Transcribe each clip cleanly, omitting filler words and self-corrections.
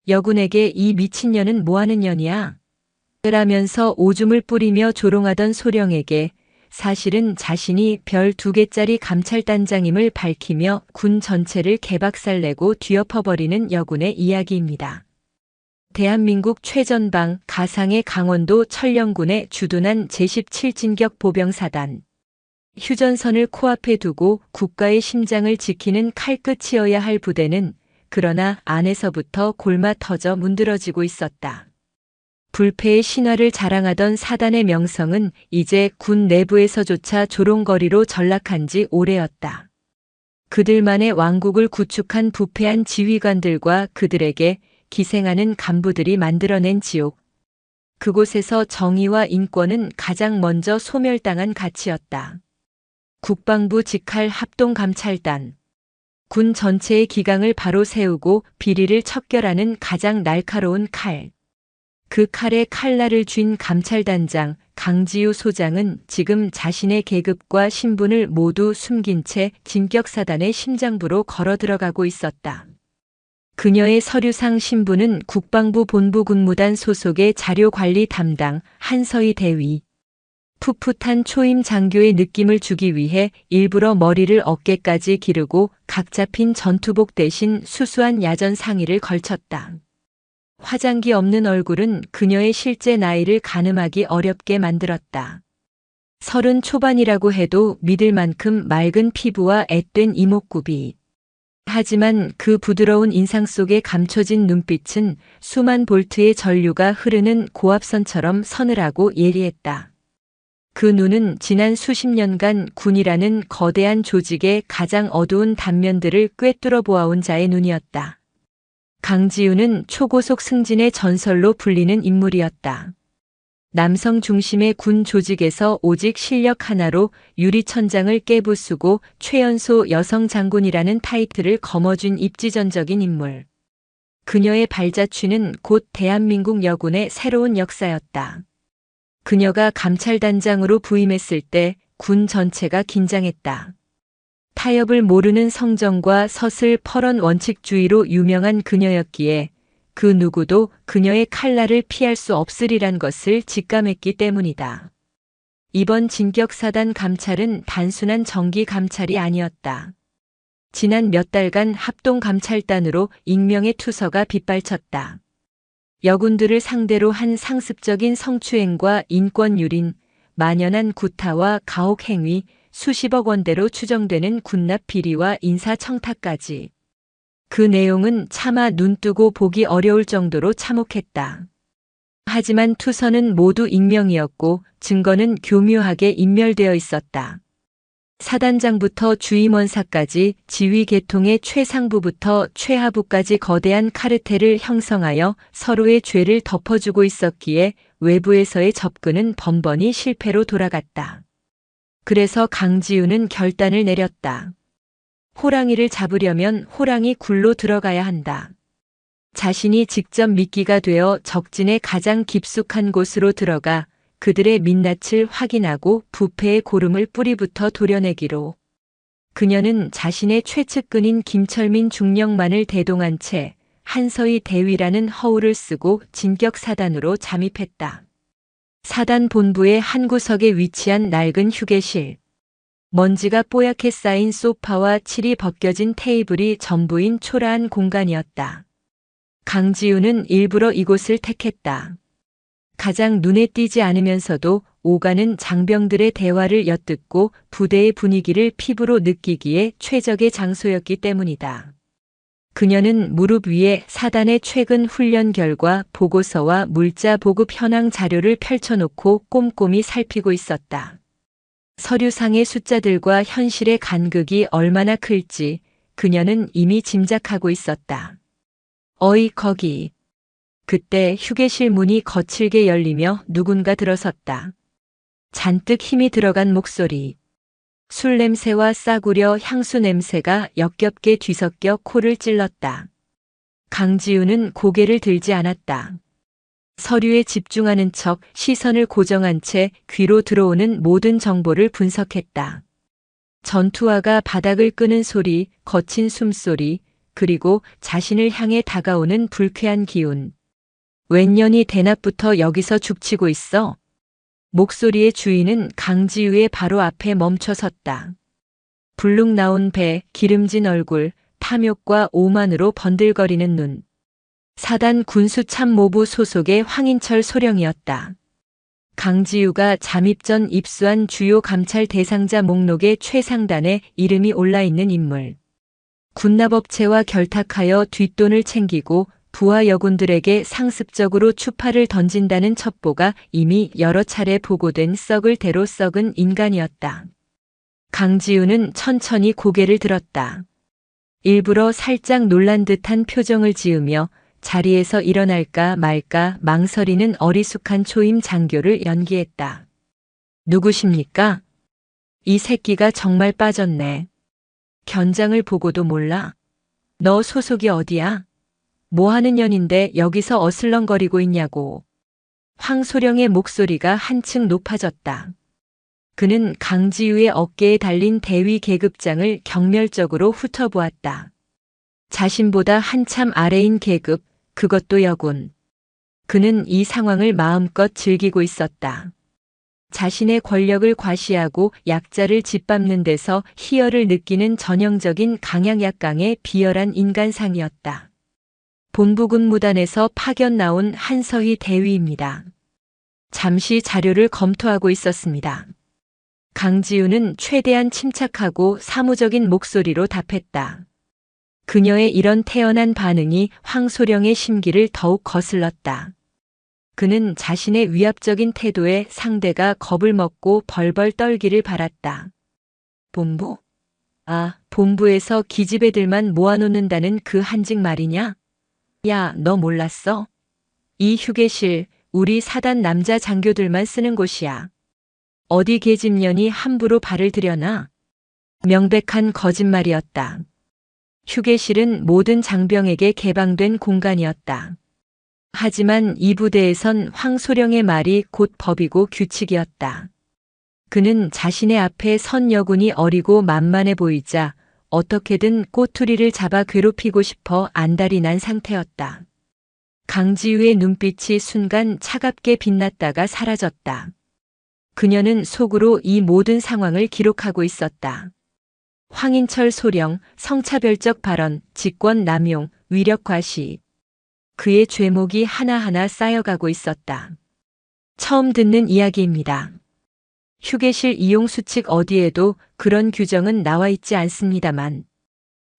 여군에게 이 미친년은 뭐하는 년이야? 라면서 오줌을 뿌리며 조롱하던 소령에게 사실은 자신이 별 2개짜리 감찰단장임을 밝히며 군 전체를 개박살내고 뒤엎어버리는 여군의 이야기입니다. 대한민국 최전방 가상의 강원도 천령군에 주둔한 제17진격 보병사단. 휴전선을 코앞에 두고 국가의 심장을 지키는 칼끝이어야 할 부대는 그러나 안에서부터 골마 터져 문드러지고 있었다. 불패의 신화를 자랑하던 사단의 명성은 이제 군 내부에서조차 조롱거리로 전락한 지 오래였다. 그들만의 왕국을 구축한 부패한 지휘관들과 그들에게 기생하는 간부들이 만들어낸 지옥. 그곳에서 정의와 인권은 가장 먼저 소멸당한 가치였다. 국방부 직할 합동감찰단. 군 전체의 기강을 바로 세우고 비리를 척결하는 가장 날카로운 칼. 그 칼에 칼날을 쥔 감찰단장 강지우 소장은 지금 자신의 계급과 신분을 모두 숨긴 채 진격사단의 심장부로 걸어 들어가고 있었다. 그녀의 서류상 신분은 국방부 본부 군무단 소속의 자료관리 담당 한서희 대위. 풋풋한 초임 장교의 느낌을 주기 위해 일부러 머리를 어깨까지 기르고 각 잡힌 전투복 대신 수수한 야전 상의를 걸쳤다. 화장기 없는 얼굴은 그녀의 실제 나이를 가늠하기 어렵게 만들었다. 30 초반이라고 해도 믿을 만큼 맑은 피부와 앳된 이목구비. 하지만 그 부드러운 인상 속에 감춰진 눈빛은 수만 볼트의 전류가 흐르는 고압선처럼 서늘하고 예리했다. 그 눈은 지난 수십 년간 군이라는 거대한 조직의 가장 어두운 단면들을 꿰뚫어 보아온 자의 눈이었다. 강지우는 초고속 승진의 전설로 불리는 인물이었다. 남성 중심의 군 조직에서 오직 실력 하나로 유리천장을 깨부수고 최연소 여성 장군이라는 타이틀을 거머쥔 입지전적인 인물. 그녀의 발자취는 곧 대한민국 여군의 새로운 역사였다. 그녀가 감찰단장으로 부임했을 때 군 전체가 긴장했다. 타협을 모르는 성정과 서슬 펄언 원칙주의로 유명한 그녀였기에 그 누구도 그녀의 칼날을 피할 수 없으리란 것을 직감했기 때문이다. 이번 진격사단 감찰은 단순한 정기 감찰이 아니었다. 지난 몇 달간 합동감찰단으로 익명의 투서가 빗발쳤다. 여군들을 상대로 한 상습적인 성추행과 인권유린, 만연한 구타와 가혹행위, 수십억 원대로 추정되는 군납 비리와 인사청탁까지. 그 내용은 차마 눈뜨고 보기 어려울 정도로 참혹했다. 하지만 투서는 모두 익명이었고 증거는 교묘하게 인멸되어 있었다. 사단장부터 주임원사까지 지휘 계통의 최상부부터 최하부까지 거대한 카르텔을 형성하여 서로의 죄를 덮어주고 있었기에 외부에서의 접근은 번번이 실패로 돌아갔다. 그래서 강지우는 결단을 내렸다. 호랑이를 잡으려면 호랑이 굴로 들어가야 한다. 자신이 직접 미끼가 되어 적진의 가장 깊숙한 곳으로 들어가 그들의 민낯을 확인하고 부패의 고름을 뿌리부터 도려내기로. 그녀는 자신의 최측근인 김철민 중령만을 대동한 채 한서희 대위라는 허울을 쓰고 진격사단으로 잠입했다. 사단 본부의 한 구석에 위치한 낡은 휴게실. 먼지가 뽀얗게 쌓인 소파와 칠이 벗겨진 테이블이 전부인 초라한 공간이었다. 강지우는 일부러 이곳을 택했다. 가장 눈에 띄지 않으면서도 오가는 장병들의 대화를 엿듣고 부대의 분위기를 피부로 느끼기에 최적의 장소였기 때문이다. 그녀는 무릎 위에 사단의 최근 훈련 결과 보고서와 물자 보급 현황 자료를 펼쳐놓고 꼼꼼히 살피고 있었다. 서류상의 숫자들과 현실의 간극이 얼마나 클지 그녀는 이미 짐작하고 있었다. 어이 거기. 그때 휴게실 문이 거칠게 열리며 누군가 들어섰다. 잔뜩 힘이 들어간 목소리. 술 냄새와 싸구려 향수 냄새가 역겹게 뒤섞여 코를 찔렀다. 강지우는 고개를 들지 않았다. 서류에 집중하는 척 시선을 고정한 채 귀로 들어오는 모든 정보를 분석했다. 전투화가 바닥을 끄는 소리, 거친 숨소리, 그리고 자신을 향해 다가오는 불쾌한 기운. 웬 년이 대낮부터 여기서 죽치고 있어? 목소리의 주인은 강지우의 바로 앞에 멈춰 섰다. 불룩 나온 배, 기름진 얼굴, 탐욕과 오만으로 번들거리는 눈. 사단 군수참모부 소속의 황인철 소령이었다. 강지우가 잠입 전 입수한 주요 감찰 대상자 목록에 최상단에 이름이 올라있는 인물. 군납업체와 결탁하여 뒷돈을 챙기고 부하 여군들에게 상습적으로 추파를 던진다는 첩보가 이미 여러 차례 보고된 썩을 대로 썩은 인간이었다. 강지우는 천천히 고개를 들었다. 일부러 살짝 놀란 듯한 표정을 지으며 자리에서 일어날까 말까 망설이는 어리숙한 초임 장교를 연기했다. 누구십니까? 이 새끼가 정말 빠졌네. 견장을 보고도 몰라? 너 소속이 어디야? 뭐하는 년인데 여기서 어슬렁거리고 있냐고. 황소령의 목소리가 한층 높아졌다. 그는 강지우의 어깨에 달린 대위 계급장을 경멸적으로 훑어보았다. 자신보다 한참 아래인 계급, 그것도 여군. 그는 이 상황을 마음껏 즐기고 있었다. 자신의 권력을 과시하고 약자를 짓밟는 데서 희열을 느끼는 전형적인 강약약강의 비열한 인간상이었다. 본부군 무단에서 파견 나온 한서희 대위입니다. 잠시 자료를 검토하고 있었습니다. 강지우는 최대한 침착하고 사무적인 목소리로 답했다. 그녀의 이런 태연한 반응이 황소령의 심기를 더욱 거슬렀다. 그는 자신의 위압적인 태도에 상대가 겁을 먹고 벌벌 떨기를 바랐다. 본부? 아, 본부에서 기집애들만 모아놓는다는 그 한직 말이냐? 야, 너 몰랐어? 이 휴게실, 우리 사단 남자 장교들만 쓰는 곳이야. 어디 계집년이 함부로 발을 들여나? 명백한 거짓말이었다. 휴게실은 모든 장병에게 개방된 공간이었다. 하지만 이 부대에선 황소령의 말이 곧 법이고 규칙이었다. 그는 자신의 앞에 선 여군이 어리고 만만해 보이자 어떻게든 꼬투리를 잡아 괴롭히고 싶어 안달이 난 상태였다. 강지우의 눈빛이 순간 차갑게 빛났다가 사라졌다. 그녀는 속으로 이 모든 상황을 기록하고 있었다. 황인철 소령, 성차별적 발언, 직권 남용, 위력 과시. 그의 죄목이 하나하나 쌓여가고 있었다. 처음 듣는 이야기입니다. 휴게실 이용 수칙 어디에도 그런 규정은 나와 있지 않습니다만.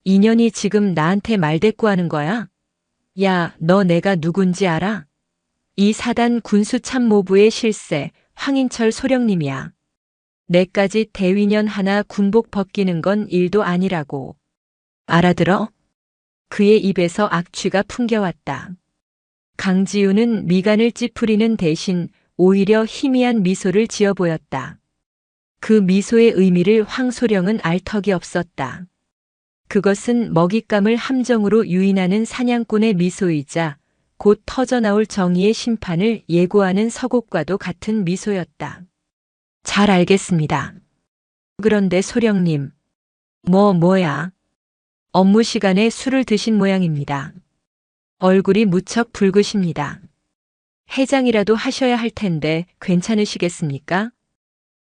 인연이 지금 나한테 말대꾸하는 거야? 야, 너 내가 누군지 알아? 이 사단 군수참모부의 실세, 황인철 소령님이야. 내까지 대위년 하나 군복 벗기는 건 일도 아니라고. 알아들어? 그의 입에서 악취가 풍겨왔다. 강지우는 미간을 찌푸리는 대신 오히려 희미한 미소를 지어 보였다. 그 미소의 의미를 황소령은 알 턱이 없었다. 그것은 먹잇감을 함정으로 유인하는 사냥꾼의 미소이자 곧 터져나올 정의의 심판을 예고하는 서곡과도 같은 미소였다. 잘 알겠습니다. 그런데 소령님, 뭐야? 업무 시간에 술을 드신 모양입니다. 얼굴이 무척 붉으십니다. 해장이라도 하셔야 할 텐데 괜찮으시겠습니까?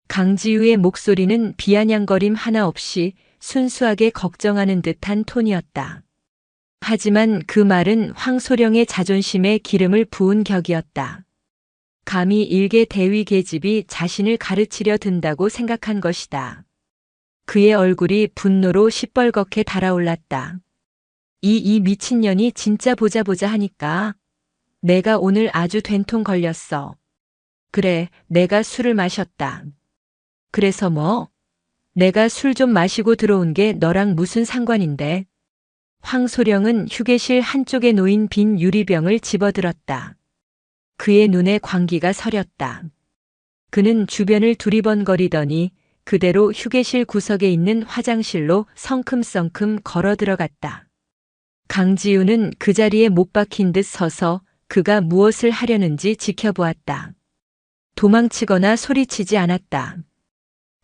강지우의 목소리는 비아냥거림 하나 없이 순수하게 걱정하는 듯한 톤이었다. 하지만 그 말은 황소령의 자존심에 기름을 부은 격이었다. 감히 일개 대위 계집이 자신을 가르치려 든다고 생각한 것이다. 그의 얼굴이 분노로 시뻘겋게 달아올랐다. 이 미친년이 진짜 보자 하니까 내가 오늘 아주 된통 걸렸어. 그래, 내가 술을 마셨다. 그래서 뭐? 내가 술 좀 마시고 들어온 게 너랑 무슨 상관인데? 황소령은 휴게실 한쪽에 놓인 빈 유리병을 집어들었다. 그의 눈에 광기가 서렸다. 그는 주변을 두리번거리더니 그대로 휴게실 구석에 있는 화장실로 성큼성큼 걸어 들어갔다. 강지우는 그 자리에 못 박힌 듯 서서 그가 무엇을 하려는지 지켜보았다. 도망치거나 소리치지 않았다.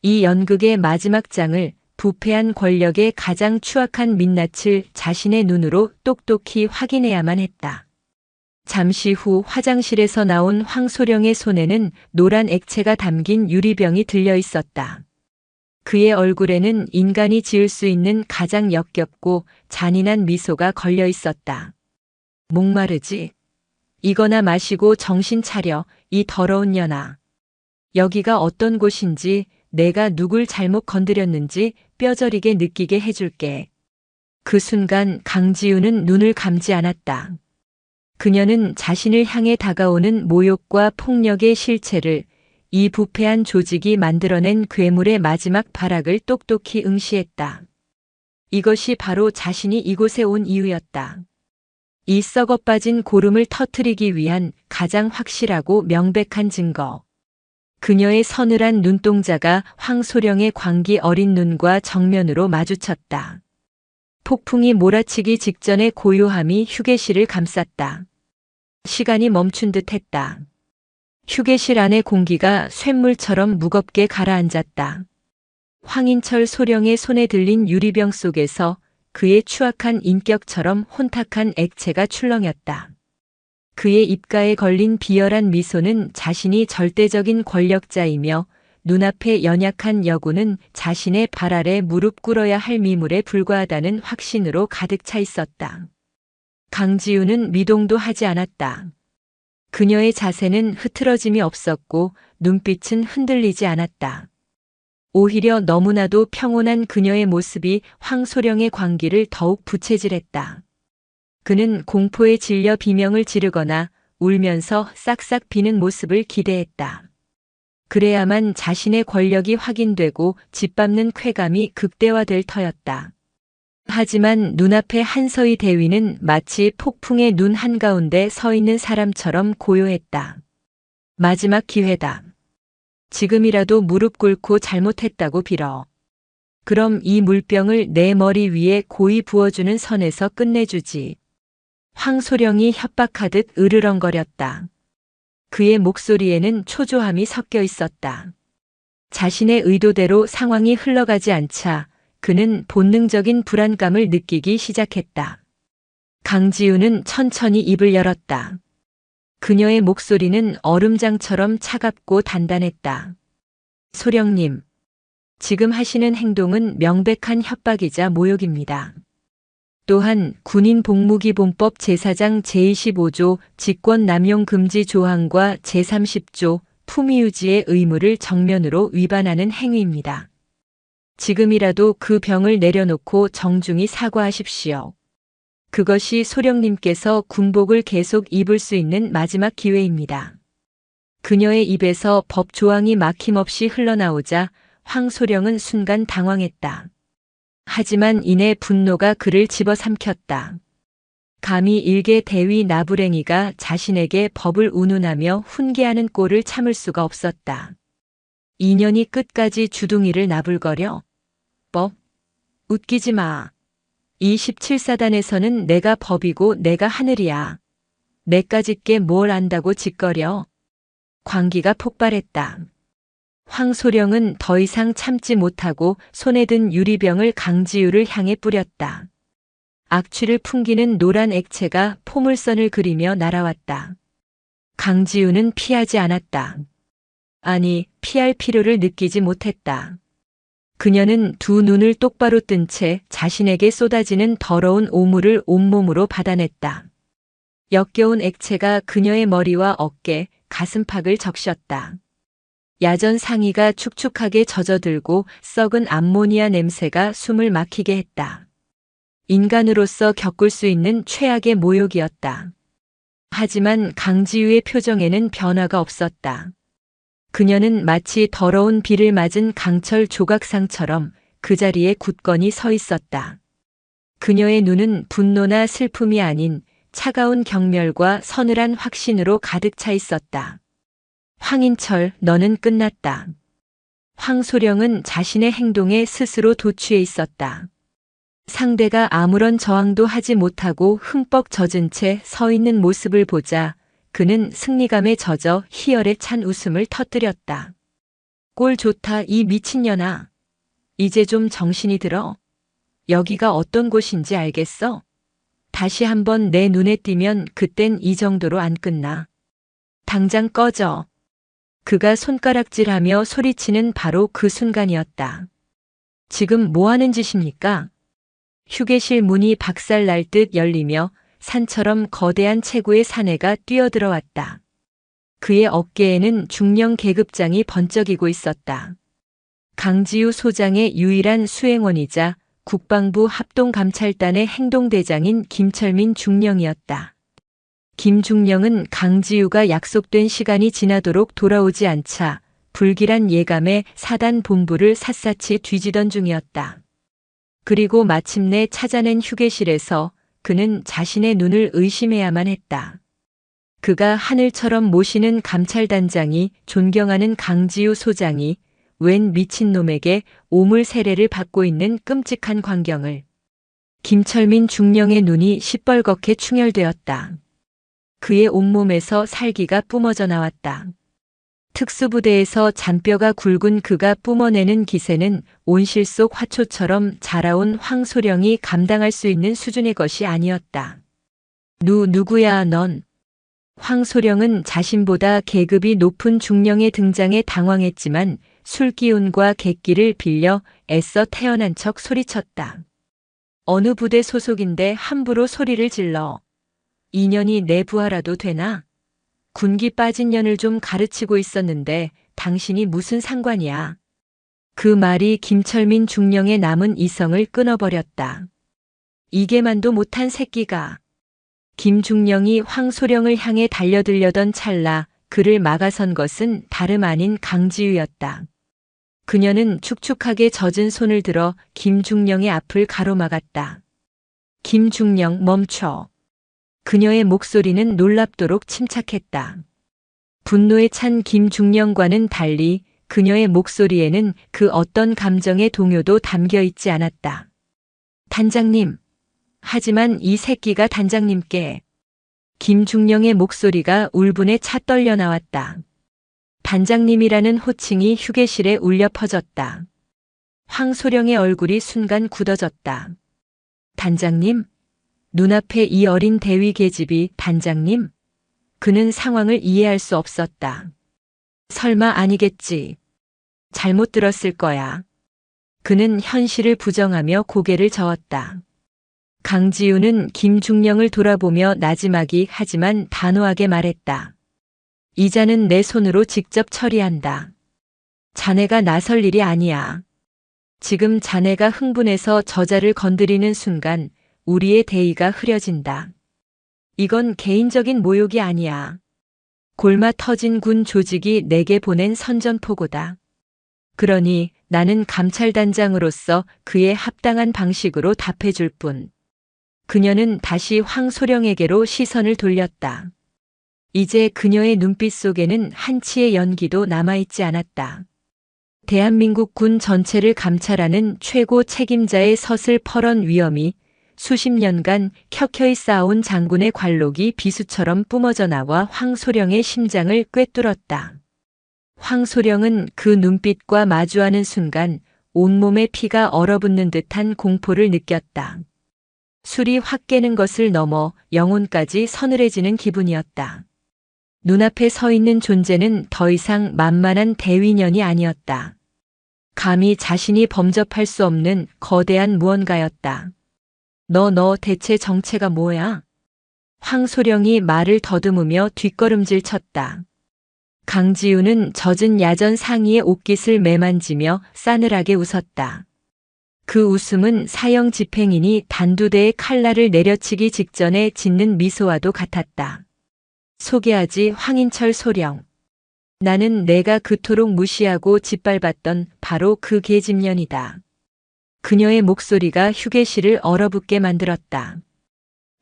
이 연극의 마지막 장을 부패한 권력의 가장 추악한 민낯을 자신의 눈으로 똑똑히 확인해야만 했다. 잠시 후 화장실에서 나온 황소령의 손에는 노란 액체가 담긴 유리병이 들려 있었다. 그의 얼굴에는 인간이 지을 수 있는 가장 역겹고 잔인한 미소가 걸려 있었다. 목마르지? 이거나 마시고 정신 차려, 이 더러운 년아. 여기가 어떤 곳인지, 내가 누굴 잘못 건드렸는지 뼈저리게 느끼게 해줄게. 그 순간 강지우는 눈을 감지 않았다. 그녀는 자신을 향해 다가오는 모욕과 폭력의 실체를, 이 부패한 조직이 만들어낸 괴물의 마지막 발악을 똑똑히 응시했다. 이것이 바로 자신이 이곳에 온 이유였다. 이 썩어 빠진 고름을 터뜨리기 위한 가장 확실하고 명백한 증거. 그녀의 서늘한 눈동자가 황소령의 광기 어린 눈과 정면으로 마주쳤다. 폭풍이 몰아치기 직전의 고요함이 휴게실을 감쌌다. 시간이 멈춘 듯 했다. 휴게실 안의 공기가 쇳물처럼 무겁게 가라앉았다. 황인철 소령의 손에 들린 유리병 속에서 그의 추악한 인격처럼 혼탁한 액체가 출렁였다. 그의 입가에 걸린 비열한 미소는 자신이 절대적인 권력자이며 눈앞의 연약한 여군은 자신의 발 아래 무릎 꿇어야 할 미물에 불과하다는 확신으로 가득 차 있었다. 강지우는 미동도 하지 않았다. 그녀의 자세는 흐트러짐이 없었고 눈빛은 흔들리지 않았다. 오히려 너무나도 평온한 그녀의 모습이 황소령의 광기를 더욱 부채질했다. 그는 공포에 질려 비명을 지르거나 울면서 싹싹 비는 모습을 기대했다. 그래야만 자신의 권력이 확인되고 짓밟는 쾌감이 극대화될 터였다. 하지만 눈앞의 한서희 대위는 마치 폭풍의 눈 한가운데 서 있는 사람처럼 고요했다. 마지막 기회다. 지금이라도 무릎 꿇고 잘못했다고 빌어. 그럼 이 물병을 내 머리 위에 고이 부어주는 선에서 끝내주지. 황소령이 협박하듯 으르렁거렸다. 그의 목소리에는 초조함이 섞여 있었다. 자신의 의도대로 상황이 흘러가지 않자 그는 본능적인 불안감을 느끼기 시작했다. 강지우는 천천히 입을 열었다. 그녀의 목소리는 얼음장처럼 차갑고 단단했다. 소령님, 지금 하시는 행동은 명백한 협박이자 모욕입니다. 또한 군인복무기본법 제4장 제25조 직권남용 금지 조항과 제30조 품위유지의 의무를 정면으로 위반하는 행위입니다. 지금이라도 그 병을 내려놓고 정중히 사과하십시오. 그것이 소령님께서 군복을 계속 입을 수 있는 마지막 기회입니다. 그녀의 입에서 법 조항이 막힘없이 흘러나오자 황소령은 순간 당황했다. 하지만 이내 분노가 그를 집어삼켰다. 감히 일개 대위 나부랭이가 자신에게 법을 운운하며 훈계하는 꼴을 참을 수가 없었다. 인연이 끝까지 주둥이를 나불거려? 법? 웃기지 마. 이 17사단에서는 내가 법이고 내가 하늘이야. 내까짓게 뭘 안다고 짓거려. 광기가 폭발했다. 황소령은 더 이상 참지 못하고 손에 든 유리병을 강지우를 향해 뿌렸다. 악취를 풍기는 노란 액체가 포물선을 그리며 날아왔다. 강지우는 피하지 않았다. 아니, 피할 필요를 느끼지 못했다. 그녀는 두 눈을 똑바로 뜬 채 자신에게 쏟아지는 더러운 오물을 온몸으로 받아냈다. 역겨운 액체가 그녀의 머리와 어깨, 가슴팍을 적셨다. 야전 상의가 축축하게 젖어들고 썩은 암모니아 냄새가 숨을 막히게 했다. 인간으로서 겪을 수 있는 최악의 모욕이었다. 하지만 강지우의 표정에는 변화가 없었다. 그녀는 마치 더러운 비를 맞은 강철 조각상처럼 그 자리에 굳건히 서 있었다. 그녀의 눈은 분노나 슬픔이 아닌 차가운 경멸과 서늘한 확신으로 가득 차 있었다. 황인철, 너는 끝났다. 황소령은 자신의 행동에 스스로 도취해 있었다. 상대가 아무런 저항도 하지 못하고 흠뻑 젖은 채 서 있는 모습을 보자 그는 승리감에 젖어 희열에 찬 웃음을 터뜨렸다. 꼴 좋다, 이 미친년아. 이제 좀 정신이 들어? 여기가 어떤 곳인지 알겠어? 다시 한번 내 눈에 띄면 그땐 이 정도로 안 끝나. 당장 꺼져. 그가 손가락질하며 소리치는 바로 그 순간이었다. 지금 뭐 하는 짓입니까? 휴게실 문이 박살날 듯 열리며 산처럼 거대한 체구의 사내가 뛰어들어왔다. 그의 어깨에는 중령 계급장이 번쩍이고 있었다. 강지우 소장의 유일한 수행원이자 국방부 합동감찰단의 행동대장인 김철민 중령이었다. 김중령은 강지우가 약속된 시간이 지나도록 돌아오지 않자 불길한 예감에 사단 본부를 샅샅이 뒤지던 중이었다. 그리고 마침내 찾아낸 휴게실에서 그는 자신의 눈을 의심해야만 했다. 그가 하늘처럼 모시는 감찰단장이 존경하는 강지우 소장이 웬 미친놈에게 오물 세례를 받고 있는 끔찍한 광경을. 김철민 중령의 눈이 시뻘겋게 충혈되었다. 그의 온몸에서 살기가 뿜어져 나왔다. 특수부대에서 잔뼈가 굵은 그가 뿜어내는 기세는 온실 속 화초처럼 자라온 황소령이 감당할 수 있는 수준의 것이 아니었다. 누구야 넌? 황소령은 자신보다 계급이 높은 중령의 등장에 당황했지만 술기운과 객기를 빌려 애써 태어난 척 소리쳤다. 어느 부대 소속인데 함부로 소리를 질러. 인연이 내 부하라도 되나? 군기 빠진 년을 좀 가르치고 있었는데 당신이 무슨 상관이야? 그 말이 김철민 중령의 남은 이성을 끊어버렸다. 이게만도 못한 새끼가. 김중령이 황소령을 향해 달려들려던 찰나 그를 막아선 것은 다름 아닌 강지우였다. 그녀는 축축하게 젖은 손을 들어 김중령의 앞을 가로막았다. 김중령 멈춰. 그녀의 목소리는 놀랍도록 침착했다. 분노에 찬 김중령과는 달리 그녀의 목소리에는 그 어떤 감정의 동요도 담겨 있지 않았다. 단장님. 하지만 이 새끼가 단장님께. 김중령의 목소리가 울분에 차 떨려 나왔다. 단장님이라는 호칭이 휴게실에 울려 퍼졌다. 황소령의 얼굴이 순간 굳어졌다. 단장님? 눈앞에 이 어린 대위 계집이 단장님? 그는 상황을 이해할 수 없었다. 설마 아니겠지. 잘못 들었을 거야. 그는 현실을 부정하며 고개를 저었다. 강지우는 김중령을 돌아보며 나지막이 하지만 단호하게 말했다. 이자는 내 손으로 직접 처리한다. 자네가 나설 일이 아니야. 지금 자네가 흥분해서 저자를 건드리는 순간 우리의 대의가 흐려진다. 이건 개인적인 모욕이 아니야. 골마 터진 군 조직이 내게 보낸 선전포고다. 그러니 나는 감찰단장으로서 그에 합당한 방식으로 답해줄 뿐. 그녀는 다시 황소령에게로 시선을 돌렸다. 이제 그녀의 눈빛 속에는 한치의 연기도 남아있지 않았다. 대한민국 군 전체를 감찰하는 최고 책임자의 서슬 퍼런 위엄이 수십 년간 켜켜이 쌓아온 장군의 관록이 비수처럼 뿜어져 나와 황소령의 심장을 꿰뚫었다. 황소령은 그 눈빛과 마주하는 순간 온몸에 피가 얼어붙는 듯한 공포를 느꼈다. 술이 확 깨는 것을 넘어 영혼까지 서늘해지는 기분이었다. 눈앞에 서 있는 존재는 더 이상 만만한 대위년이 아니었다. 감히 자신이 범접할 수 없는 거대한 무언가였다. 너 대체 정체가 뭐야? 황소령이 말을 더듬으며 뒷걸음질 쳤다. 강지우는 젖은 야전 상의의 옷깃을 매만지며 싸늘하게 웃었다. 그 웃음은 사형 집행인이 단두대의 칼날을 내려치기 직전에 짓는 미소와도 같았다. 소개하지 황인철 소령. 나는 내가 그토록 무시하고 짓밟았던 바로 그 계집년이다. 그녀의 목소리가 휴게실을 얼어붙게 만들었다.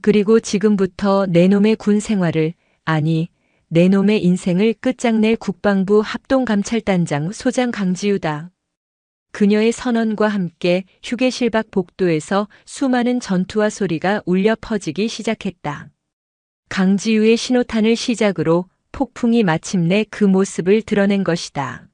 그리고 지금부터 내 놈의 군 생활을, 아니, 내 놈의 인생을 끝장낼 국방부 합동감찰단장 소장 강지우다. 그녀의 선언과 함께 휴게실 밖 복도에서 수많은 전투화 소리가 울려 퍼지기 시작했다. 강지우의 신호탄을 시작으로 폭풍이 마침내 그 모습을 드러낸 것이다.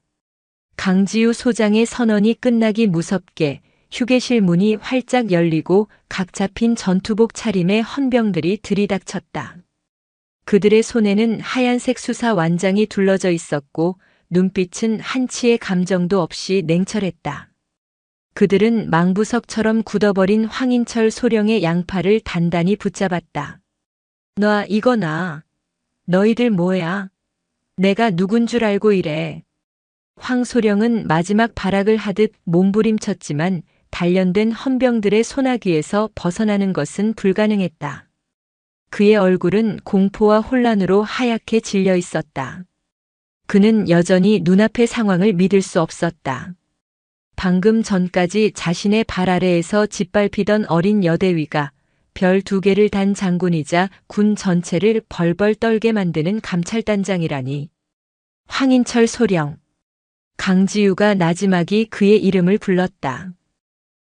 강지우 소장의 선언이 끝나기 무섭게 휴게실 문이 활짝 열리고 각 잡힌 전투복 차림의 헌병들이 들이닥쳤다. 그들의 손에는 하얀색 수사 완장이 둘러져 있었고 눈빛은 한치의 감정도 없이 냉철했다. 그들은 망부석처럼 굳어버린 황인철 소령의 양팔을 단단히 붙잡았다. 놔, 이거 놔. 너희들 뭐야? 내가 누군 줄 알고 이래. 황소령은 마지막 발악을 하듯 몸부림쳤지만 단련된 헌병들의 소나귀에서 벗어나는 것은 불가능했다. 그의 얼굴은 공포와 혼란으로 하얗게 질려 있었다. 그는 여전히 눈앞의 상황을 믿을 수 없었다. 방금 전까지 자신의 발 아래에서 짓밟히던 어린 여대위가 별 2개를 단 장군이자 군 전체를 벌벌 떨게 만드는 감찰단장이라니. 황인철 소령. 강지우가 나지막이 그의 이름을 불렀다.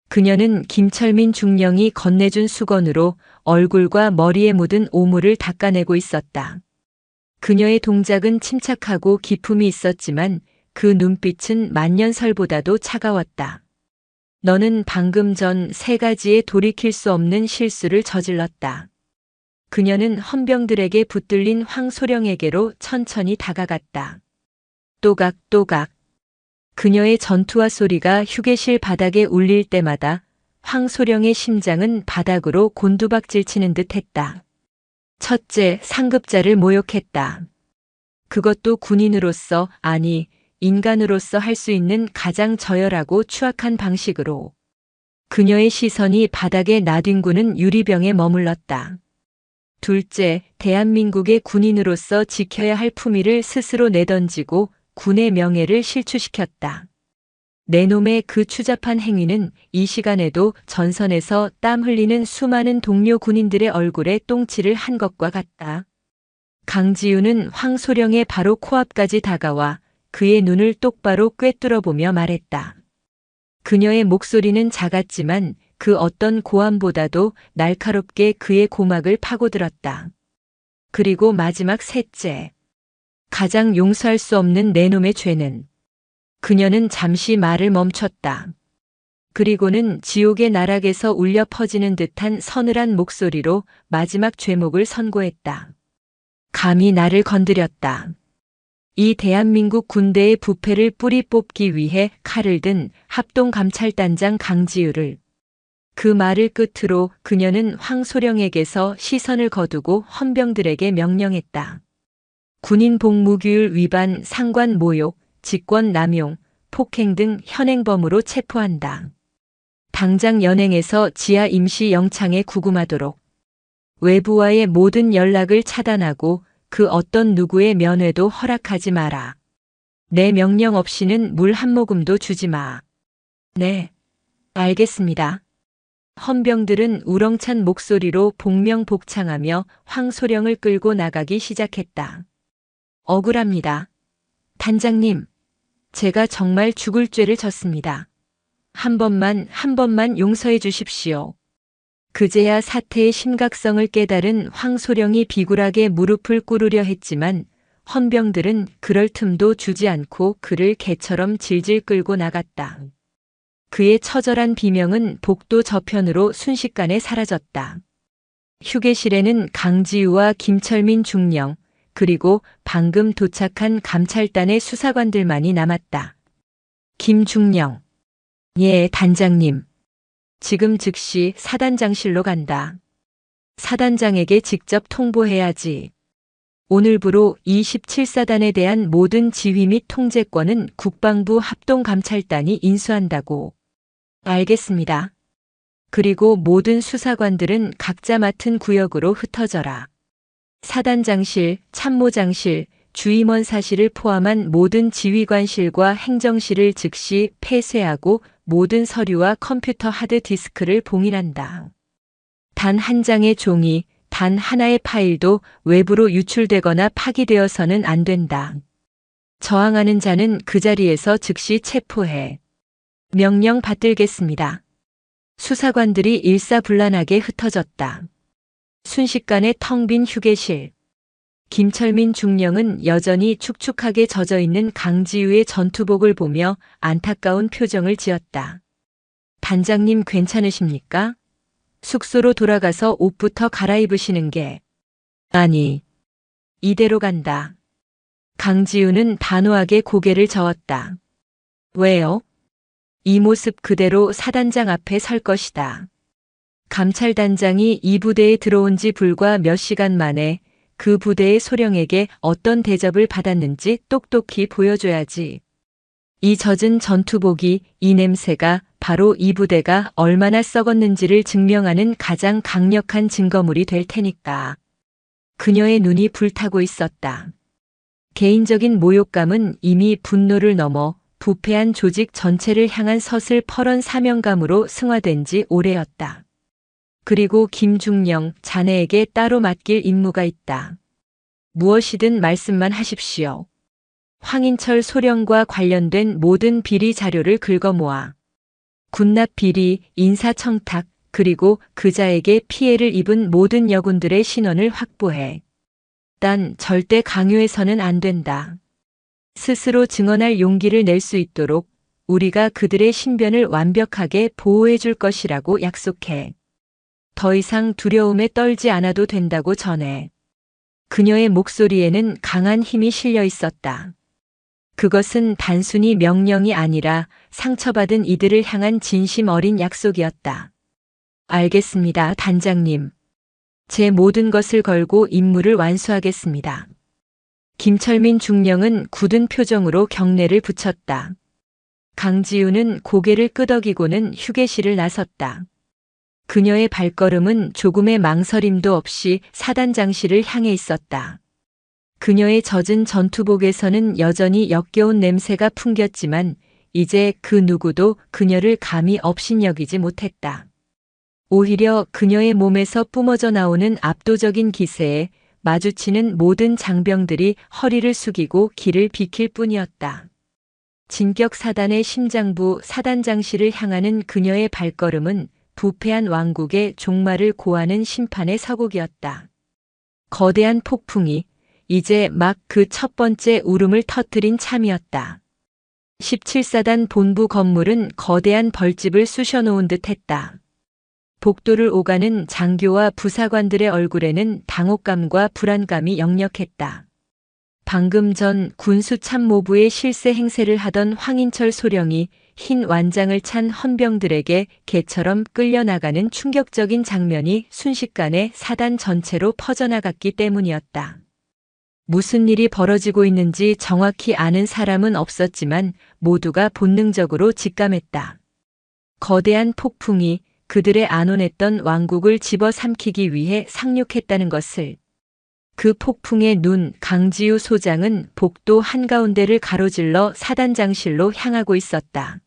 그녀는 김철민 중령이 건네준 수건으로 얼굴과 머리에 묻은 오물을 닦아내고 있었다. 그녀의 동작은 침착하고 기품이 있었지만 그 눈빛은 만년설보다도 차가웠다. 너는 방금 전 3가지의 돌이킬 수 없는 실수를 저질렀다. 그녀는 헌병들에게 붙들린 황소령에게로 천천히 다가갔다. 또각또각. 그녀의 전투화 소리가 휴게실 바닥에 울릴 때마다 황소령의 심장은 바닥으로 곤두박질 치는 듯 했다. 첫째, 상급자를 모욕했다. 그것도 군인으로서, 아니, 인간으로서 할 수 있는 가장 저열하고 추악한 방식으로. 그녀의 시선이 바닥에 나뒹구는 유리병에 머물렀다. 둘째, 대한민국의 군인으로서 지켜야 할 품위를 스스로 내던지고 군의 명예를 실추시켰다. 내 놈의 그 추잡한 행위는 이 시간에도 전선에서 땀 흘리는 수많은 동료 군인들의 얼굴에 똥칠을 한 것과 같다. 강지우는 황소령의 바로 코앞까지 다가와 그의 눈을 똑바로 꿰뚫어보며 말했다. 그녀의 목소리는 작았지만 그 어떤 고함보다도 날카롭게 그의 고막을 파고들었다. 그리고 마지막 셋째. 가장 용서할 수 없는 내 놈의 죄는. 그녀는 잠시 말을 멈췄다. 그리고는 지옥의 나락에서 울려 퍼지는 듯한 서늘한 목소리로 마지막 죄목을 선고했다. 감히 나를 건드렸다. 이 대한민국 군대의 부패를 뿌리 뽑기 위해 칼을 든 합동감찰단장 강지우를. 그 말을 끝으로 그녀는 황소령에게서 시선을 거두고 헌병들에게 명령했다. 군인 복무규율 위반, 상관 모욕, 직권 남용, 폭행 등 현행범으로 체포한다. 당장 연행해서 지하 임시 영창에 구금하도록. 외부와의 모든 연락을 차단하고 그 어떤 누구의 면회도 허락하지 마라. 내 명령 없이는 물 한 모금도 주지 마. 네, 알겠습니다. 헌병들은 우렁찬 목소리로 복명복창하며 황소령을 끌고 나가기 시작했다. 억울합니다. 단장님, 제가 정말 죽을 죄를 졌습니다. 한 번만 용서해 주십시오. 그제야 사태의 심각성을 깨달은 황소령이 비굴하게 무릎을 꿇으려 했지만 헌병들은 그럴 틈도 주지 않고 그를 개처럼 질질 끌고 나갔다. 그의 처절한 비명은 복도 저편으로 순식간에 사라졌다. 휴게실에는 강지우와 김철민 중령, 그리고 방금 도착한 감찰단의 수사관들만이 남았다. 김중령. 예, 단장님. 지금 즉시 사단장실로 간다. 사단장에게 직접 통보해야지. 오늘부로 27사단에 대한 모든 지휘 및 통제권은 국방부 합동감찰단이 인수한다고. 알겠습니다. 그리고 모든 수사관들은 각자 맡은 구역으로 흩어져라. 사단장실, 참모장실, 주임원사실을 포함한 모든 지휘관실과 행정실을 즉시 폐쇄하고 모든 서류와 컴퓨터 하드디스크를 봉인한다. 단 한 장의 종이, 단 하나의 파일도 외부로 유출되거나 파기되어서는 안 된다. 저항하는 자는 그 자리에서 즉시 체포해. 명령 받들겠습니다. 수사관들이 일사불란하게 흩어졌다. 순식간에 텅 빈 휴게실. 김철민 중령은 여전히 축축하게 젖어있는 강지우의 전투복을 보며 안타까운 표정을 지었다. 단장님 괜찮으십니까? 숙소로 돌아가서 옷부터 갈아입으시는 게. 아니, 이대로 간다. 강지우는 단호하게 고개를 저었다. 왜요? 이 모습 그대로 사단장 앞에 설 것이다. 감찰단장이 이 부대에 들어온 지 불과 몇 시간 만에 그 부대의 소령에게 어떤 대접을 받았는지 똑똑히 보여줘야지. 이 젖은 전투복이, 이 냄새가 바로 이 부대가 얼마나 썩었는지를 증명하는 가장 강력한 증거물이 될 테니까. 그녀의 눈이 불타고 있었다. 개인적인 모욕감은 이미 분노를 넘어 부패한 조직 전체를 향한 서슬퍼런 사명감으로 승화된 지 오래였다. 그리고 김중령, 자네에게 따로 맡길 임무가 있다. 무엇이든 말씀만 하십시오. 황인철 소령과 관련된 모든 비리 자료를 긁어모아 군납 비리, 인사청탁, 그리고 그자에게 피해를 입은 모든 여군들의 신원을 확보해. 단 절대 강요해서는 안 된다. 스스로 증언할 용기를 낼 수 있도록 우리가 그들의 신변을 완벽하게 보호해 줄 것이라고 약속해. 더 이상 두려움에 떨지 않아도 된다고 전해. 그녀의 목소리에는 강한 힘이 실려 있었다. 그것은 단순히 명령이 아니라 상처받은 이들을 향한 진심 어린 약속이었다. 알겠습니다, 단장님. 제 모든 것을 걸고 임무를 완수하겠습니다. 김철민 중령은 굳은 표정으로 경례를 붙였다. 강지우는 고개를 끄덕이고는 휴게실을 나섰다. 그녀의 발걸음은 조금의 망설임도 없이 사단장실을 향해 있었다. 그녀의 젖은 전투복에서는 여전히 역겨운 냄새가 풍겼지만 이제 그 누구도 그녀를 감히 업신여기지 못했다. 오히려 그녀의 몸에서 뿜어져 나오는 압도적인 기세에 마주치는 모든 장병들이 허리를 숙이고 길을 비킬 뿐이었다. 진격사단의 심장부 사단장실을 향하는 그녀의 발걸음은 부패한 왕국의 종말을 고하는 심판의 서곡이었다. 거대한 폭풍이 이제 막 그 첫 번째 울음을 터뜨린 참이었다. 17사단 본부 건물은 거대한 벌집을 쑤셔놓은 듯 했다. 복도를 오가는 장교와 부사관들의 얼굴에는 당혹감과 불안감이 역력했다. 방금 전 군수참모부의 실세 행세를 하던 황인철 소령이 흰 완장을 찬 헌병들에게 개처럼 끌려나가는 충격적인 장면이 순식간에 사단 전체로 퍼져나갔기 때문이었다. 무슨 일이 벌어지고 있는지 정확히 아는 사람은 없었지만 모두가 본능적으로 직감했다. 거대한 폭풍이 그들의 안온했던 왕국을 집어삼키기 위해 상륙했다는 것을. 그 폭풍의 눈 강지우 소장은 복도 한가운데를 가로질러 사단장실로 향하고 있었다.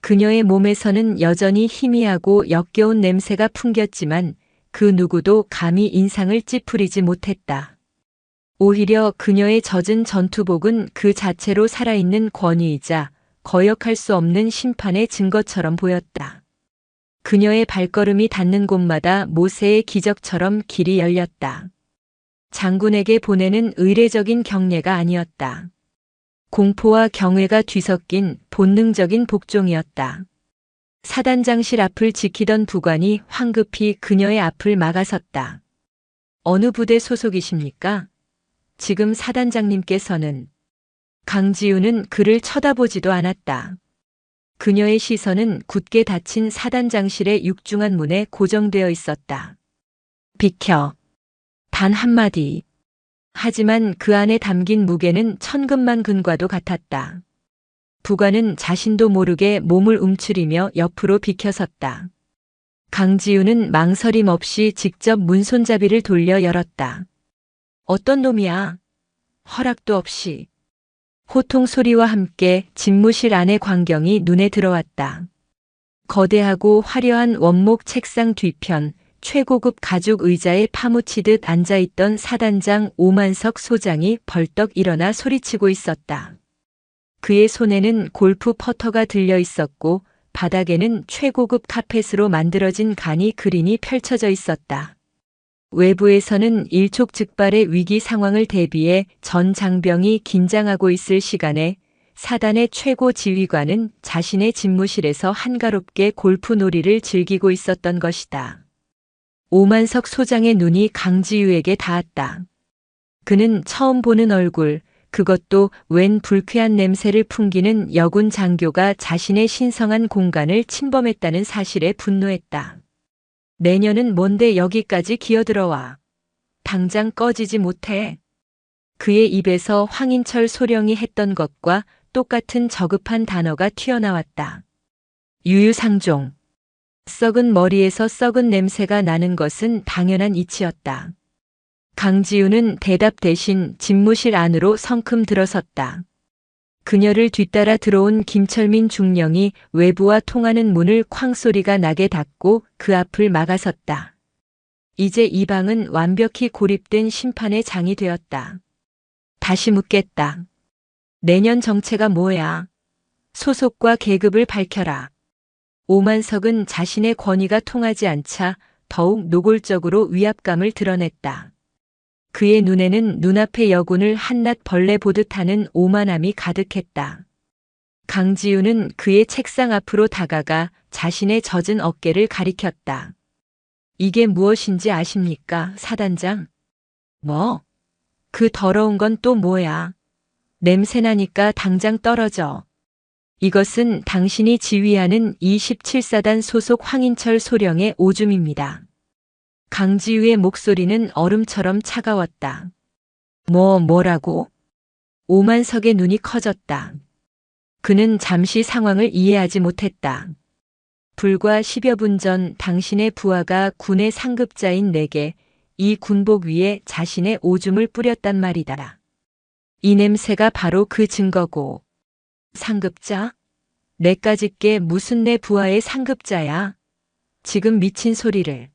그녀의 몸에서는 여전히 희미하고 역겨운 냄새가 풍겼지만 그 누구도 감히 인상을 찌푸리지 못했다. 오히려 그녀의 젖은 전투복은 그 자체로 살아있는 권위이자 거역할 수 없는 심판의 증거처럼 보였다. 그녀의 발걸음이 닿는 곳마다 모세의 기적처럼 길이 열렸다. 장군에게 보내는 의례적인 경례가 아니었다. 공포와 경외가 뒤섞인 본능적인 복종이었다. 사단장실 앞을 지키던 부관이 황급히 그녀의 앞을 막아섰다. 어느 부대 소속이십니까? 지금 사단장님께서는. 강지우는 그를 쳐다보지도 않았다. 그녀의 시선은 굳게 닫힌 사단장실의 육중한 문에 고정되어 있었다. 비켜. 단 한마디. 하지만 그 안에 담긴 무게는 천근만 근과도 같았다. 부관은 자신도 모르게 몸을 움츠리며 옆으로 비켜섰다. 강지우는 망설임 없이 직접 문손잡이를 돌려 열었다. 어떤 놈이야? 허락도 없이. 호통 소리와 함께 집무실 안의 광경이 눈에 들어왔다. 거대하고 화려한 원목 책상 뒤편, 최고급 가죽 의자에 파묻히듯 앉아있던 사단장 오만석 소장이 벌떡 일어나 소리치고 있었다. 그의 손에는 골프 퍼터가 들려 있었고 바닥에는 최고급 카펫으로 만들어진 간이 그린이 펼쳐져 있었다. 외부에서는 일촉즉발의 위기 상황을 대비해 전 장병이 긴장하고 있을 시간에 사단의 최고 지휘관은 자신의 집무실에서 한가롭게 골프놀이를 즐기고 있었던 것이다. 오만석 소장의 눈이 강지우에게 닿았다. 그는 처음 보는 얼굴, 그것도 웬 불쾌한 냄새를 풍기는 여군 장교가 자신의 신성한 공간을 침범했다는 사실에 분노했다. 내년은 뭔데 여기까지 기어들어와. 당장 꺼지지 못해. 그의 입에서 황인철 소령이 했던 것과 똑같은 저급한 단어가 튀어나왔다. 유유상종. 썩은 머리에서 썩은 냄새가 나는 것은 당연한 이치였다. 강지우는 대답 대신 집무실 안으로 성큼 들어섰다. 그녀를 뒤따라 들어온 김철민 중령이 외부와 통하는 문을 쾅 소리가 나게 닫고 그 앞을 막아섰다. 이제 이 방은 완벽히 고립된 심판의 장이 되었다. 다시 묻겠다. 내년 정체가 뭐야? 소속과 계급을 밝혀라. 오만석은 자신의 권위가 통하지 않자 더욱 노골적으로 위압감을 드러냈다. 그의 눈에는 눈앞의 여군을 한낱 벌레 보듯 하는 오만함이 가득했다. 강지우는 그의 책상 앞으로 다가가 자신의 젖은 어깨를 가리켰다. 이게 무엇인지 아십니까, 사단장? 뭐? 그 더러운 건 또 뭐야? 냄새나니까 당장 떨어져. 이것은 당신이 지휘하는 27사단 소속 황인철 소령의 오줌입니다. 강지우의 목소리는 얼음처럼 차가웠다. 뭐라고? 오만석의 눈이 커졌다. 그는 잠시 상황을 이해하지 못했다. 불과 10여 분 전 당신의 부하가 군의 상급자인 내게 이 군복 위에 자신의 오줌을 뿌렸단 말이다. 이 냄새가 바로 그 증거고. 상급자? 내까짓게 무슨 내 부하의 상급자야? 지금 미친 소리를.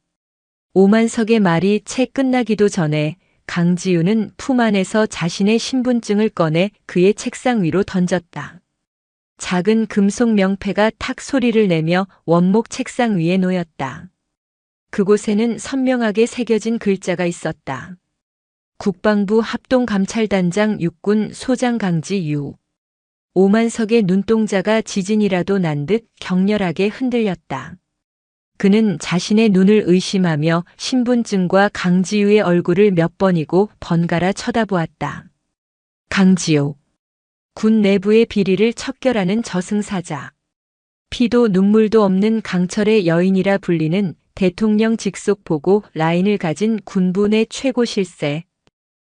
오만석의 말이 채 끝나기도 전에 강지우는 품 안에서 자신의 신분증을 꺼내 그의 책상 위로 던졌다. 작은 금속 명패가 탁 소리를 내며 원목 책상 위에 놓였다. 그곳에는 선명하게 새겨진 글자가 있었다. 국방부 합동감찰단장 육군 소장 강지유. 오만석의 눈동자가 지진이라도 난 듯 격렬하게 흔들렸다. 그는 자신의 눈을 의심하며 신분증과 강지우의 얼굴을 몇 번이고 번갈아 쳐다보았다. 강지우. 군 내부의 비리를 척결하는 저승사자. 피도 눈물도 없는 강철의 여인이라 불리는 대통령 직속 보고 라인을 가진 군부 내 최고 실세.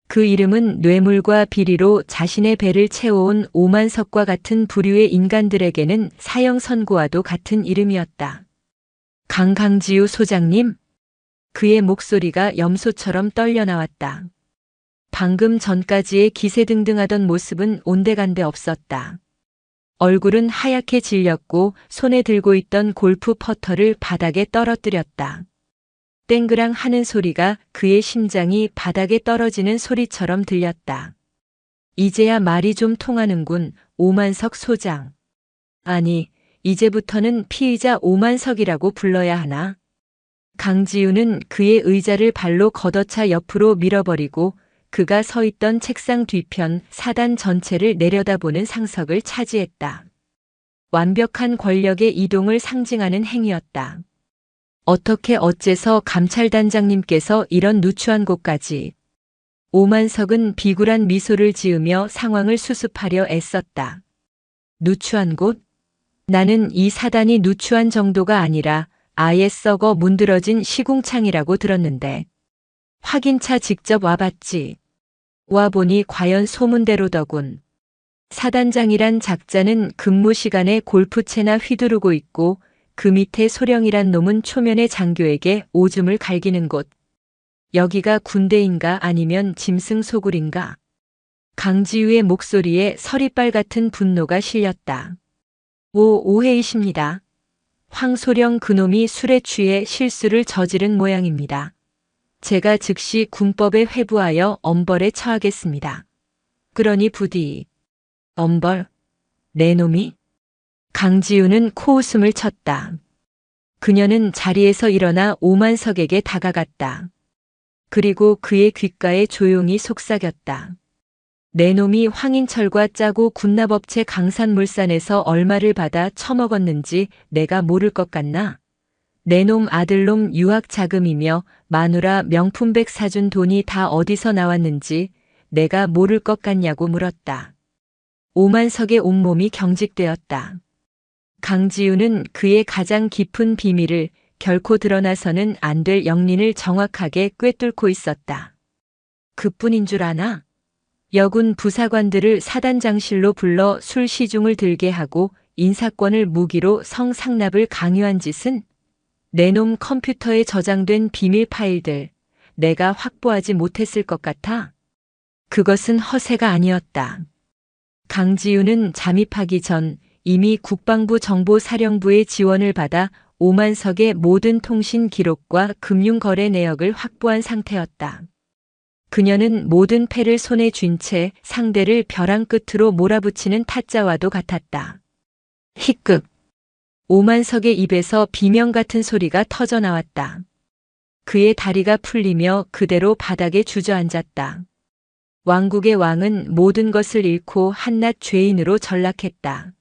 그 이름은 뇌물과 비리로 자신의 배를 채워온 오만석과 같은 부류의 인간들에게는 사형 선고와도 같은 이름이었다. 강지우 소장님? 그의 목소리가 염소처럼 떨려 나왔다. 방금 전까지의 기세등등하던 모습은 온데간데 없었다. 얼굴은 하얗게 질렸고 손에 들고 있던 골프 퍼터를 바닥에 떨어뜨렸다. 땡그랑 하는 소리가 그의 심장이 바닥에 떨어지는 소리처럼 들렸다. 이제야 말이 좀 통하는군, 오만석 소장. 아니, 이제부터는 피의자 오만석이라고 불러야 하나? 강지우는 그의 의자를 발로 걷어차 옆으로 밀어버리고 그가 서 있던 책상 뒤편 사단 전체를 내려다보는 상석을 차지했다. 완벽한 권력의 이동을 상징하는 행위였다. 어떻게 어째서 감찰단장님께서 이런 누추한 곳까지. 오만석은 비굴한 미소를 지으며 상황을 수습하려 애썼다. 누추한 곳? 나는 이 사단이 누추한 정도가 아니라 아예 썩어 문드러진 시궁창이라고 들었는데. 확인차 직접 와봤지. 와보니 과연 소문대로더군. 사단장이란 작자는 근무 시간에 골프채나 휘두르고 있고 그 밑에 소령이란 놈은 초면의 장교에게 오줌을 갈기는 곳. 여기가 군대인가 아니면 짐승 소굴인가? 강지우의 목소리에 서리빨 같은 분노가 실렸다. 오해이십니다. 황소령 그놈이 술에 취해 실수를 저지른 모양입니다. 제가 즉시 군법에 회부하여 엄벌에 처하겠습니다. 그러니 부디. 엄벌? 내 놈이? 강지우는 코웃음을 쳤다. 그녀는 자리에서 일어나 오만석에게 다가갔다. 그리고 그의 귓가에 조용히 속삭였다. 내 놈이 황인철과 짜고 군납업체 강산물산에서 얼마를 받아 처먹었는지 내가 모를 것 같나? 내 놈 아들놈 유학 자금이며 마누라 명품백 사준 돈이 다 어디서 나왔는지 내가 모를 것 같냐고 물었다. 오만석의 온몸이 경직되었다. 강지우는 그의 가장 깊은 비밀을 결코 드러나서는 안 될 영린을 정확하게 꿰뚫고 있었다. 그뿐인 줄 아나? 여군 부사관들을 사단장실로 불러 술 시중을 들게 하고 인사권을 무기로 성상납을 강요한 짓은 내 놈 컴퓨터에 저장된 비밀 파일들 내가 확보하지 못했을 것 같아? 그것은 허세가 아니었다. 강지우는 잠입하기 전 이미 국방부 정보사령부의 지원을 받아 오만석의 모든 통신 기록과 금융거래 내역을 확보한 상태였다. 그녀는 모든 패를 손에 쥔 채 상대를 벼랑 끝으로 몰아붙이는 타짜와도 같았다. 희극. 오만석의 입에서 비명 같은 소리가 터져 나왔다. 그의 다리가 풀리며 그대로 바닥에 주저앉았다. 왕국의 왕은 모든 것을 잃고 한낱 죄인으로 전락했다.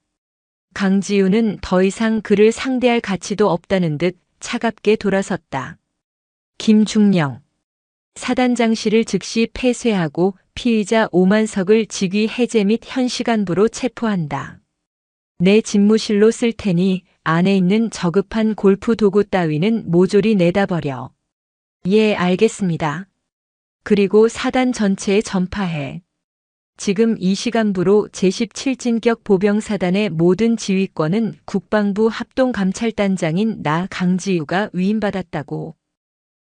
강지우는 더 이상 그를 상대할 가치도 없다는 듯 차갑게 돌아섰다. 김중령. 사단장실을 즉시 폐쇄하고 피의자 오만석을 직위 해제 및 현시간부로 체포한다. 내 집무실로 쓸 테니 안에 있는 저급한 골프 도구 따위는 모조리 내다버려. 예, 알겠습니다. 그리고 사단 전체에 전파해. 지금 이 시간부로 제17진격 보병사단의 모든 지휘권은 국방부 합동감찰단장인 나 강지우가 위임받았다고.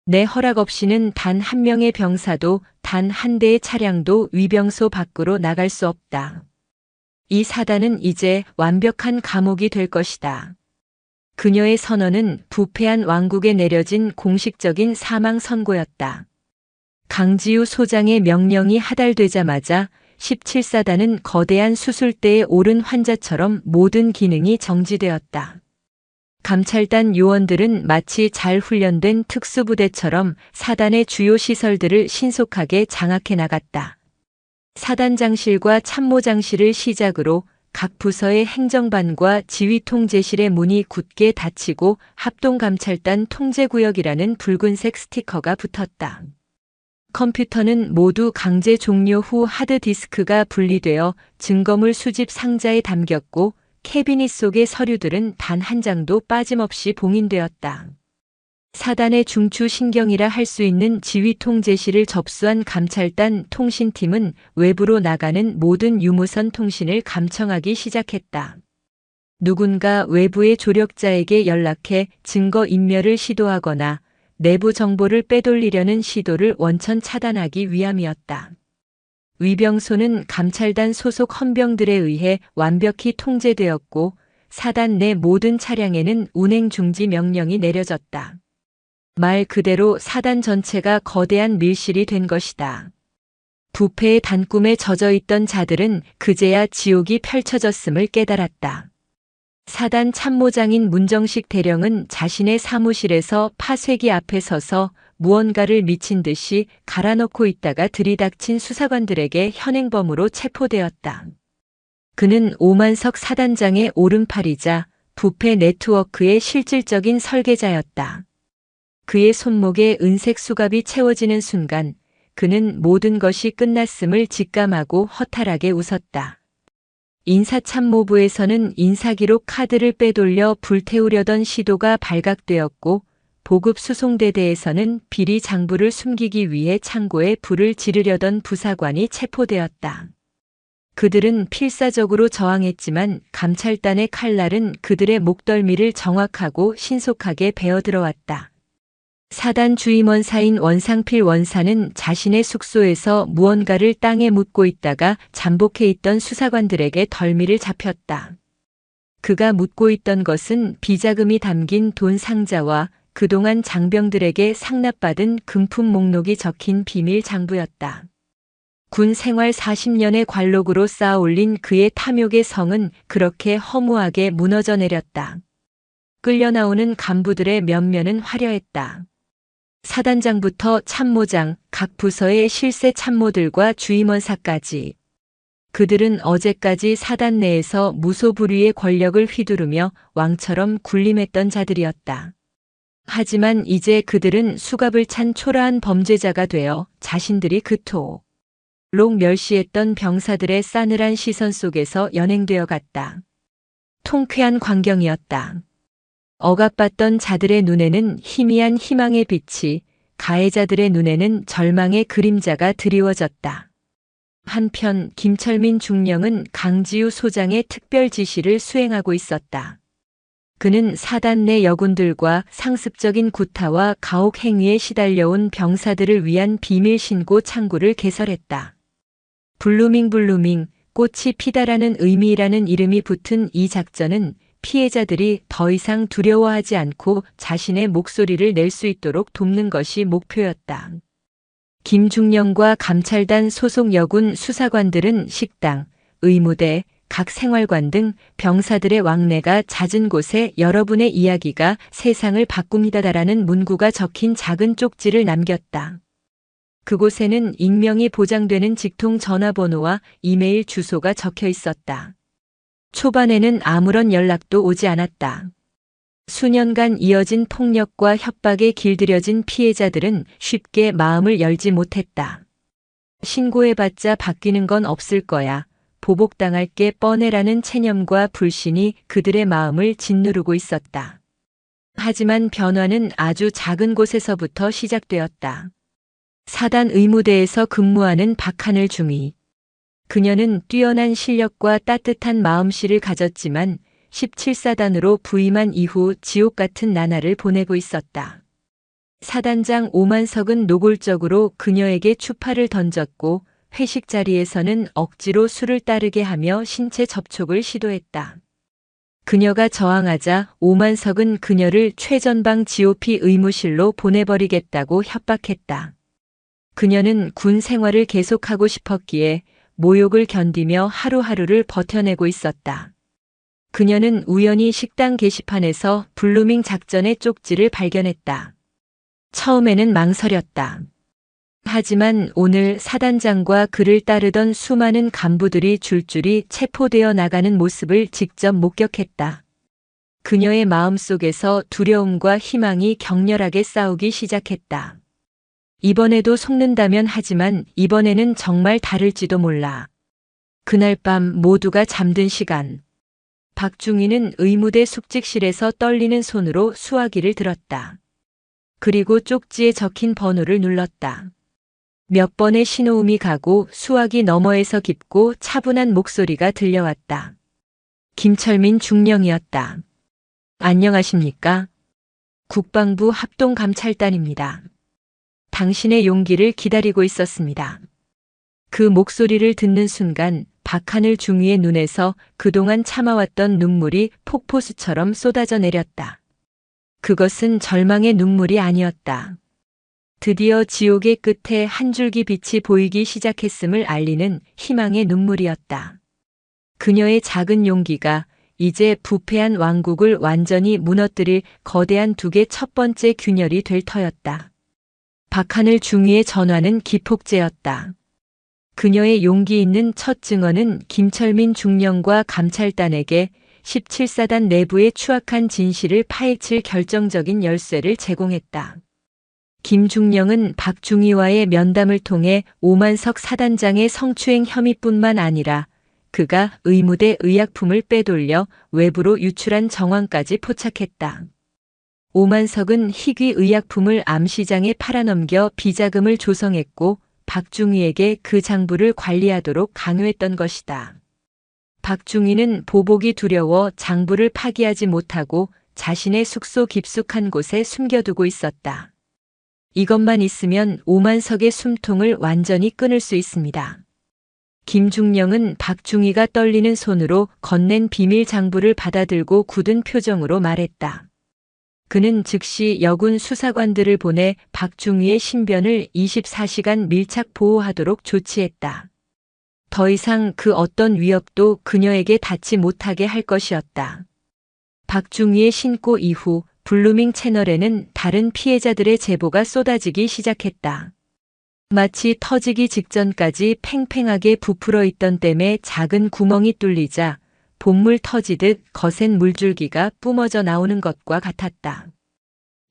내 허락 없이는 단 한 명의 병사도 단 한 대의 차량도 위병소 밖으로 나갈 수 없다. 이 사단은 이제 완벽한 감옥이 될 것이다. 그녀의 선언은 부패한 왕국에 내려진 공식적인 사망 선고였다. 강지우 소장의 명령이 하달되자마자 17사단은 거대한 수술대에 오른 환자처럼 모든 기능이 정지되었다. 감찰단 요원들은 마치 잘 훈련된 특수부대처럼 사단의 주요 시설들을 신속하게 장악해 나갔다. 사단장실과 참모장실을 시작으로 각 부서의 행정반과 지휘통제실의 문이 굳게 닫히고 합동감찰단 통제구역이라는 붉은색 스티커가 붙었다. 컴퓨터는 모두 강제 종료 후 하드디스크가 분리되어 증거물 수집 상자에 담겼고 캐비닛 속의 서류들은 단 한 장도 빠짐없이 봉인되었다. 사단의 중추 신경이라 할 수 있는 지휘통제실을 접수한 감찰단 통신팀은 외부로 나가는 모든 유무선 통신을 감청하기 시작했다. 누군가 외부의 조력자에게 연락해 증거 인멸을 시도하거나 내부 정보를 빼돌리려는 시도를 원천 차단하기 위함이었다. 위병소는 감찰단 소속 헌병들에 의해 완벽히 통제되었고 사단 내 모든 차량에는 운행 중지 명령이 내려졌다. 말 그대로 사단 전체가 거대한 밀실이 된 것이다. 부패의 단꿈에 젖어 있던 자들은 그제야 지옥이 펼쳐졌음을 깨달았다. 사단 참모장인 문정식 대령은 자신의 사무실에서 파쇄기 앞에 서서 무언가를 미친 듯이 갈아넣고 있다가 들이닥친 수사관들에게 현행범으로 체포되었다. 그는 오만석 사단장의 오른팔이자 부패 네트워크의 실질적인 설계자였다. 그의 손목에 은색 수갑이 채워지는 순간 그는 모든 것이 끝났음을 직감하고 허탈하게 웃었다. 인사참모부에서는 인사기록 카드를 빼돌려 불태우려던 시도가 발각되었고 보급 수송대대에서는 비리 장부를 숨기기 위해 창고에 불을 지르려던 부사관이 체포되었다. 그들은 필사적으로 저항했지만 감찰단의 칼날은 그들의 목덜미를 정확하고 신속하게 베어 들어왔다. 사단 주임원사인 원상필 원사는 자신의 숙소에서 무언가를 땅에 묻고 있다가 잠복해 있던 수사관들에게 덜미를 잡혔다. 그가 묻고 있던 것은 비자금이 담긴 돈 상자와 그동안 장병들에게 상납받은 금품 목록이 적힌 비밀 장부였다. 군 생활 40년의 관록으로 쌓아 올린 그의 탐욕의 성은 그렇게 허무하게 무너져 내렸다. 끌려 나오는 간부들의 면면은 화려했다. 사단장부터 참모장, 각 부서의 실세 참모들과 주임원사까지. 그들은 어제까지 사단 내에서 무소불위의 권력을 휘두르며 왕처럼 군림했던 자들이었다. 하지만 이제 그들은 수갑을 찬 초라한 범죄자가 되어 자신들이 그토록 멸시했던 병사들의 싸늘한 시선 속에서 연행되어 갔다. 통쾌한 광경이었다. 억압받던 자들의 눈에는 희미한 희망의 빛이, 가해자들의 눈에는 절망의 그림자가 드리워졌다. 한편 김철민 중령은 강지우 소장의 특별 지시를 수행하고 있었다. 그는 사단 내 여군들과 상습적인 구타와 가혹 행위에 시달려온 병사들을 위한 비밀 신고 창구를 개설했다. 블루밍, 꽃이 피다라는 의미라는 이름이 붙은 이 작전은 피해자들이 더 이상 두려워하지 않고 자신의 목소리를 낼 수 있도록 돕는 것이 목표였다. 김중령과 감찰단 소속 여군 수사관들은 식당, 의무대, 각 생활관 등 병사들의 왕래가 잦은 곳에 여러분의 이야기가 세상을 바꿉니다라는 문구가 적힌 작은 쪽지를 남겼다. 그곳에는 익명이 보장되는 직통 전화번호와 이메일 주소가 적혀 있었다. 초반에는 아무런 연락도 오지 않았다. 수년간 이어진 폭력과 협박에 길들여진 피해자들은 쉽게 마음을 열지 못했다. 신고해봤자 바뀌는 건 없을 거야. 보복당할 게 뻔해라는 체념과 불신이 그들의 마음을 짓누르고 있었다. 하지만 변화는 아주 작은 곳에서부터 시작되었다. 사단 의무대에서 근무하는 박하늘 중위. 그녀는 뛰어난 실력과 따뜻한 마음씨를 가졌지만 17사단으로 부임한 이후 지옥 같은 나날을 보내고 있었다. 사단장 오만석은 노골적으로 그녀에게 추파를 던졌고 회식 자리에서는 억지로 술을 따르게 하며 신체 접촉을 시도했다. 그녀가 저항하자 오만석은 그녀를 최전방 GOP 의무실로 보내버리겠다고 협박했다. 그녀는 군 생활을 계속하고 싶었기에 모욕을 견디며 하루하루를 버텨내고 있었다. 그녀는 우연히 식당 게시판에서 블루밍 작전의 쪽지를 발견했다. 처음에는 망설였다. 하지만 오늘 사단장과 그를 따르던 수많은 간부들이 줄줄이 체포되어 나가는 모습을 직접 목격했다. 그녀의 마음속에서 두려움과 희망이 격렬하게 싸우기 시작했다. 이번에도 속는다면 하지만 이번에는 정말 다를지도 몰라. 그날 밤 모두가 잠든 시간. 박중희는 의무대 숙직실에서 떨리는 손으로 수화기를 들었다. 그리고 쪽지에 적힌 번호를 눌렀다. 몇 번의 신호음이 가고 수화기 너머에서 깊고 차분한 목소리가 들려왔다. 김철민 중령이었다. 안녕하십니까? 국방부 합동감찰단입니다. 당신의 용기를 기다리고 있었습니다. 그 목소리를 듣는 순간 박하늘 중위의 눈에서 그동안 참아왔던 눈물이 폭포수처럼 쏟아져 내렸다. 그것은 절망의 눈물이 아니었다. 드디어 지옥의 끝에 한 줄기 빛이 보이기 시작했음을 알리는 희망의 눈물이었다. 그녀의 작은 용기가 이제 부패한 왕국을 완전히 무너뜨릴 거대한 둑의 첫 번째 균열이 될 터였다. 박하늘 중위의 전화는 기폭제였다. 그녀의 용기 있는 첫 증언은 김철민 중령과 감찰단에게 17사단 내부의 추악한 진실을 파헤칠 결정적인 열쇠를 제공했다. 김중령은 박중희와의 면담을 통해 오만석 사단장의 성추행 혐의뿐만 아니라 그가 의무대 의약품을 빼돌려 외부로 유출한 정황까지 포착했다. 오만석은 희귀 의약품을 암시장에 팔아넘겨 비자금을 조성했고 박중희에게 그 장부를 관리하도록 강요했던 것이다. 박중희는 보복이 두려워 장부를 파기하지 못하고 자신의 숙소 깊숙한 곳에 숨겨두고 있었다. 이것만 있으면 오만석의 숨통을 완전히 끊을 수 있습니다. 김중령은 박중희가 떨리는 손으로 건넨 비밀 장부를 받아들고 굳은 표정으로 말했다. 그는 즉시 여군 수사관들을 보내 박중희의 신변을 24시간 밀착 보호하도록 조치했다. 더 이상 그 어떤 위협도 그녀에게 닿지 못하게 할 것이었다. 박중희의 신고 이후 블루밍 채널에는 다른 피해자들의 제보가 쏟아지기 시작했다. 마치 터지기 직전까지 팽팽하게 부풀어 있던 댐에 작은 구멍이 뚫리자 봇물 터지듯 거센 물줄기가 뿜어져 나오는 것과 같았다.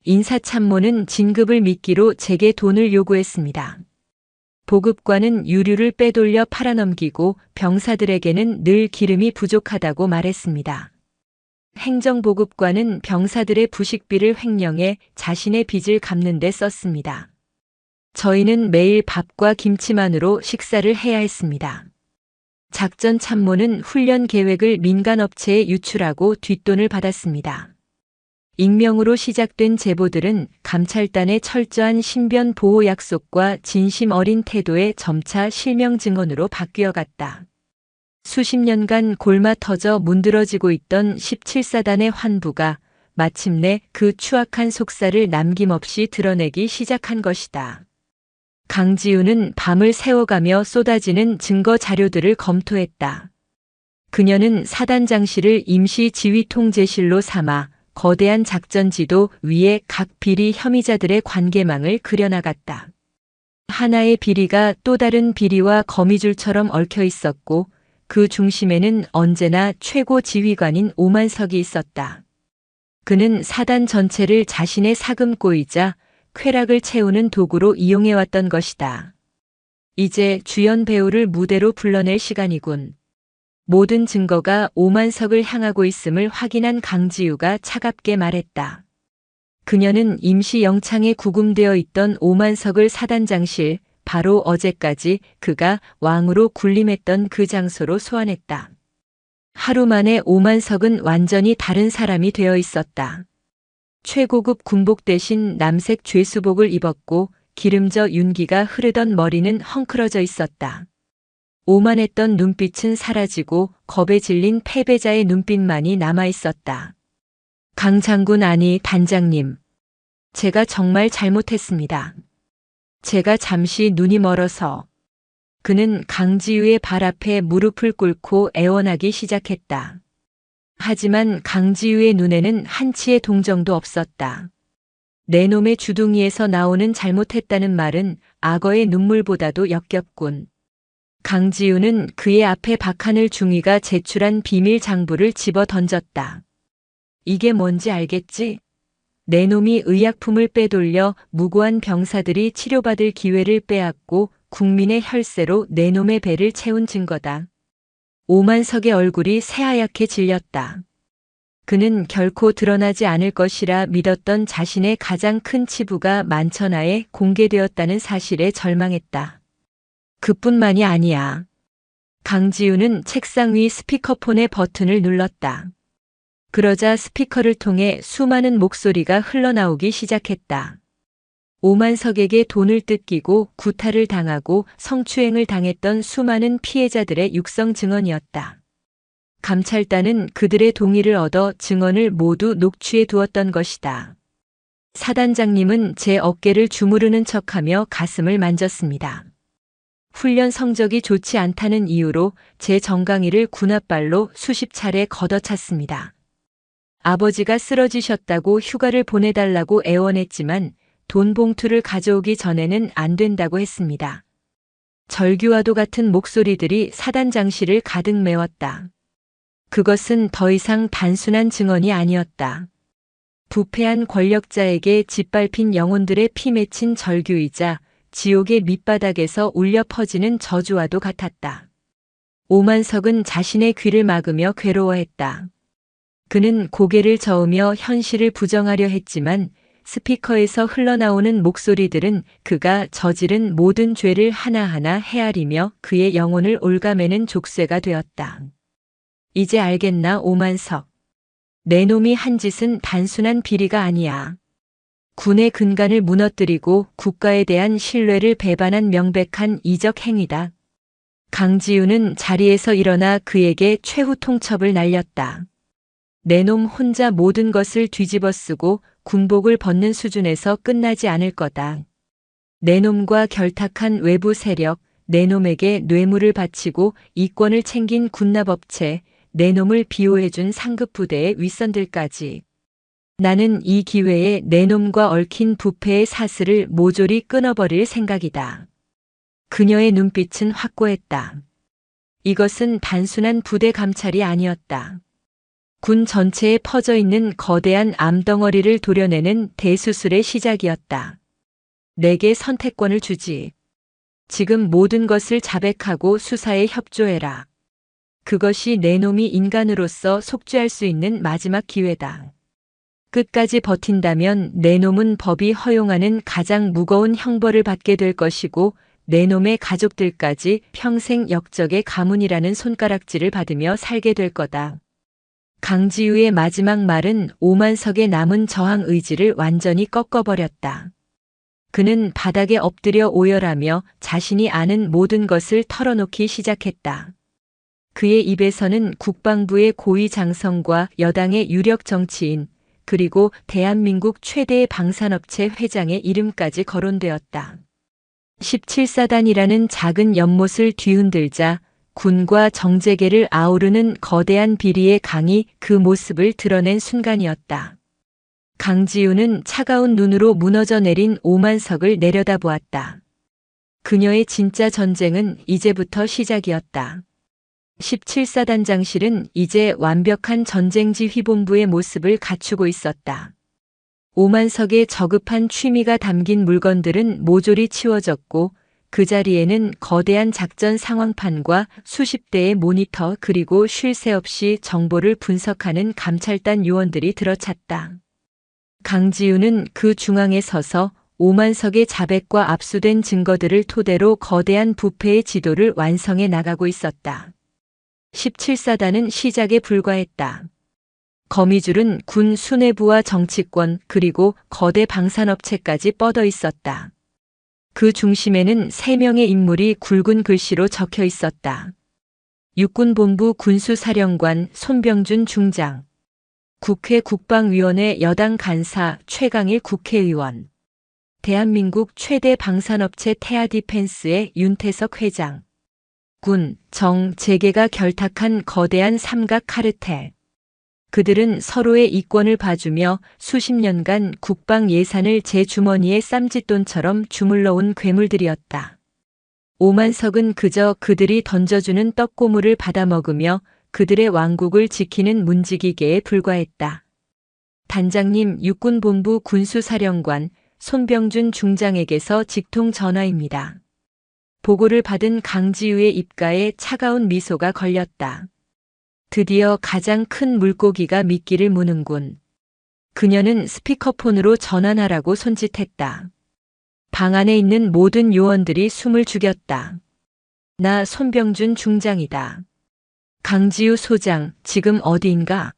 인사참모는 진급을 미끼로 제게 돈을 요구했습니다. 보급관은 유류를 빼돌려 팔아넘기고 병사들에게는 늘 기름이 부족하다고 말했습니다. 행정보급관은 병사들의 부식비를 횡령해 자신의 빚을 갚는 데 썼습니다. 저희는 매일 밥과 김치만으로 식사를 해야 했습니다. 작전 참모는 훈련 계획을 민간업체에 유출하고 뒷돈을 받았습니다. 익명으로 시작된 제보들은 감찰단의 철저한 신변 보호 약속과 진심 어린 태도에 점차 실명 증언으로 바뀌어갔다. 수십 년간 골마 터져 문드러지고 있던 17사단의 환부가 마침내 그 추악한 속살을 남김없이 드러내기 시작한 것이다. 강지우는 밤을 새워가며 쏟아지는 증거 자료들을 검토했다. 그녀는 사단장실을 임시 지휘통제실로 삼아 거대한 작전지도 위에 각 비리 혐의자들의 관계망을 그려나갔다. 하나의 비리가 또 다른 비리와 거미줄처럼 얽혀 있었고 그 중심에는 언제나 최고 지휘관인 오만석이 있었다. 그는 사단 전체를 자신의 사금고이자 쾌락을 채우는 도구로 이용해왔던 것이다. 이제 주연 배우를 무대로 불러낼 시간이군. 모든 증거가 오만석을 향하고 있음을 확인한 강지우가 차갑게 말했다. 그녀는 임시 영창에 구금되어 있던 오만석을 사단장실, 바로 어제까지 그가 왕으로 군림했던 그 장소로 소환했다. 하루 만에 오만석은 완전히 다른 사람이 되어 있었다. 최고급 군복 대신 남색 죄수복을 입었고 기름져 윤기가 흐르던 머리는 헝클어져 있었다. 오만했던 눈빛은 사라지고 겁에 질린 패배자의 눈빛만이 남아 있었다. 강 장군 아니 단장님. 제가 정말 잘못했습니다. 제가 잠시 눈이 멀어서. 그는 강지우의 발 앞에 무릎을 꿇고 애원하기 시작했다. 하지만 강지우의 눈에는 한치의 동정도 없었다. 내 놈의 주둥이에서 나오는 잘못했다는 말은 악어의 눈물보다도 역겹군. 강지우는 그의 앞에 박하늘 중위가 제출한 비밀 장부를 집어 던졌다. 이게 뭔지 알겠지? 내 놈이 의약품을 빼돌려 무고한 병사들이 치료받을 기회를 빼앗고 국민의 혈세로 내 놈의 배를 채운 증거다. 오만석의 얼굴이 새하얗게 질렸다. 그는 결코 드러나지 않을 것이라 믿었던 자신의 가장 큰 치부가 만천하에 공개되었다는 사실에 절망했다. 그뿐만이 아니야. 강지우는 책상 위 스피커폰의 버튼을 눌렀다. 그러자 스피커를 통해 수많은 목소리가 흘러나오기 시작했다. 오만석에게 돈을 뜯기고 구타를 당하고 성추행을 당했던 수많은 피해자들의 육성 증언이었다. 감찰단은 그들의 동의를 얻어 증언을 모두 녹취해 두었던 것이다. 사단장님은 제 어깨를 주무르는 척하며 가슴을 만졌습니다. 훈련 성적이 좋지 않다는 이유로 제 정강이를 군홧발로 수십 차례 걷어찼습니다. 아버지가 쓰러지셨다고 휴가를 보내달라고 애원했지만 돈 봉투를 가져오기 전에는 안 된다고 했습니다. 절규와도 같은 목소리들이 사단장실을 가득 메웠다. 그것은 더 이상 단순한 증언이 아니었다. 부패한 권력자에게 짓밟힌 영혼들의 피 맺힌 절규이자 지옥의 밑바닥에서 울려 퍼지는 저주와도 같았다. 오만석은 자신의 귀를 막으며 괴로워했다. 그는 고개를 저으며 현실을 부정하려 했지만 스피커에서 흘러나오는 목소리들은 그가 저지른 모든 죄를 하나하나 헤아리며 그의 영혼을 옭아매는 족쇄가 되었다. 이제 알겠나 오만석. 내 놈이 한 짓은 단순한 비리가 아니야. 군의 근간을 무너뜨리고 국가에 대한 신뢰를 배반한 명백한 이적 행위다. 강지우는 자리에서 일어나 그에게 최후 통첩을 날렸다. 내 놈 혼자 모든 것을 뒤집어 쓰고 군복을 벗는 수준에서 끝나지 않을 거다. 내 놈과 결탁한 외부 세력, 내 놈에게 뇌물을 바치고 이권을 챙긴 군납업체, 내 놈을 비호해준 상급 부대의 윗선들까지. 나는 이 기회에 내놈과 얽힌 부패의 사슬을 모조리 끊어버릴 생각이다. 그녀의 눈빛은 확고했다. 이것은 단순한 부대 감찰이 아니었다. 군 전체에 퍼져 있는 거대한 암덩어리를 도려내는 대수술의 시작이었다. 내게 선택권을 주지. 지금 모든 것을 자백하고 수사에 협조해라. 그것이 내놈이 인간으로서 속죄할 수 있는 마지막 기회다. 끝까지 버틴다면 내놈은 법이 허용하는 가장 무거운 형벌을 받게 될 것이고 내놈의 가족들까지 평생 역적의 가문이라는 손가락질을 받으며 살게 될 거다. 강지우의 마지막 말은 오만석의 남은 저항 의지를 완전히 꺾어버렸다. 그는 바닥에 엎드려 오열하며 자신이 아는 모든 것을 털어놓기 시작했다. 그의 입에서는 국방부의 고위 장성과 여당의 유력 정치인, 그리고 대한민국 최대의 방산업체 회장의 이름까지 거론되었다. 17사단이라는 작은 연못을 뒤흔들자 군과 정재계를 아우르는 거대한 비리의 강이 그 모습을 드러낸 순간이었다. 강지우는 차가운 눈으로 무너져 내린 오만석을 내려다보았다. 그녀의 진짜 전쟁은 이제부터 시작이었다. 17사단장실은 이제 완벽한 전쟁지휘본부의 모습을 갖추고 있었다. 오만석의 저급한 취미가 담긴 물건들은 모조리 치워졌고 그 자리에는 거대한 작전 상황판과 수십 대의 모니터 그리고 쉴 새 없이 정보를 분석하는 감찰단 요원들이 들어찼다. 강지우는 그 중앙에 서서 오만석의 자백과 압수된 증거들을 토대로 거대한 부패의 지도를 완성해 나가고 있었다. 17사단은 시작에 불과했다. 거미줄은 군 수뇌부와 정치권 그리고 거대 방산업체까지 뻗어 있었다. 그 중심에는 3명의 인물이 굵은 글씨로 적혀 있었다. 육군본부 군수사령관 손병준 중장, 국회 국방위원회 여당 간사 최강일 국회의원, 대한민국 최대 방산업체 태아디펜스의 윤태석 회장, 군, 정, 재계가 결탁한 거대한 삼각 카르텔. 그들은 서로의 이권을 봐주며 수십 년간 국방 예산을 제 주머니에 쌈짓돈처럼 주물러온 괴물들이었다. 오만석은 그저 그들이 던져주는 떡고물을 받아먹으며 그들의 왕국을 지키는 문지기계에 불과했다. 단장님, 육군본부 군수사령관 손병준 중장에게서 직통 전화입니다. 보고를 받은 강지우의 입가에 차가운 미소가 걸렸다. 드디어 가장 큰 물고기가 미끼를 무는군. 그녀는 스피커폰으로 전환하라고 손짓했다. 방 안에 있는 모든 요원들이 숨을 죽였다. 나 손병준 중장이다. 강지우 소장, 지금 어디인가?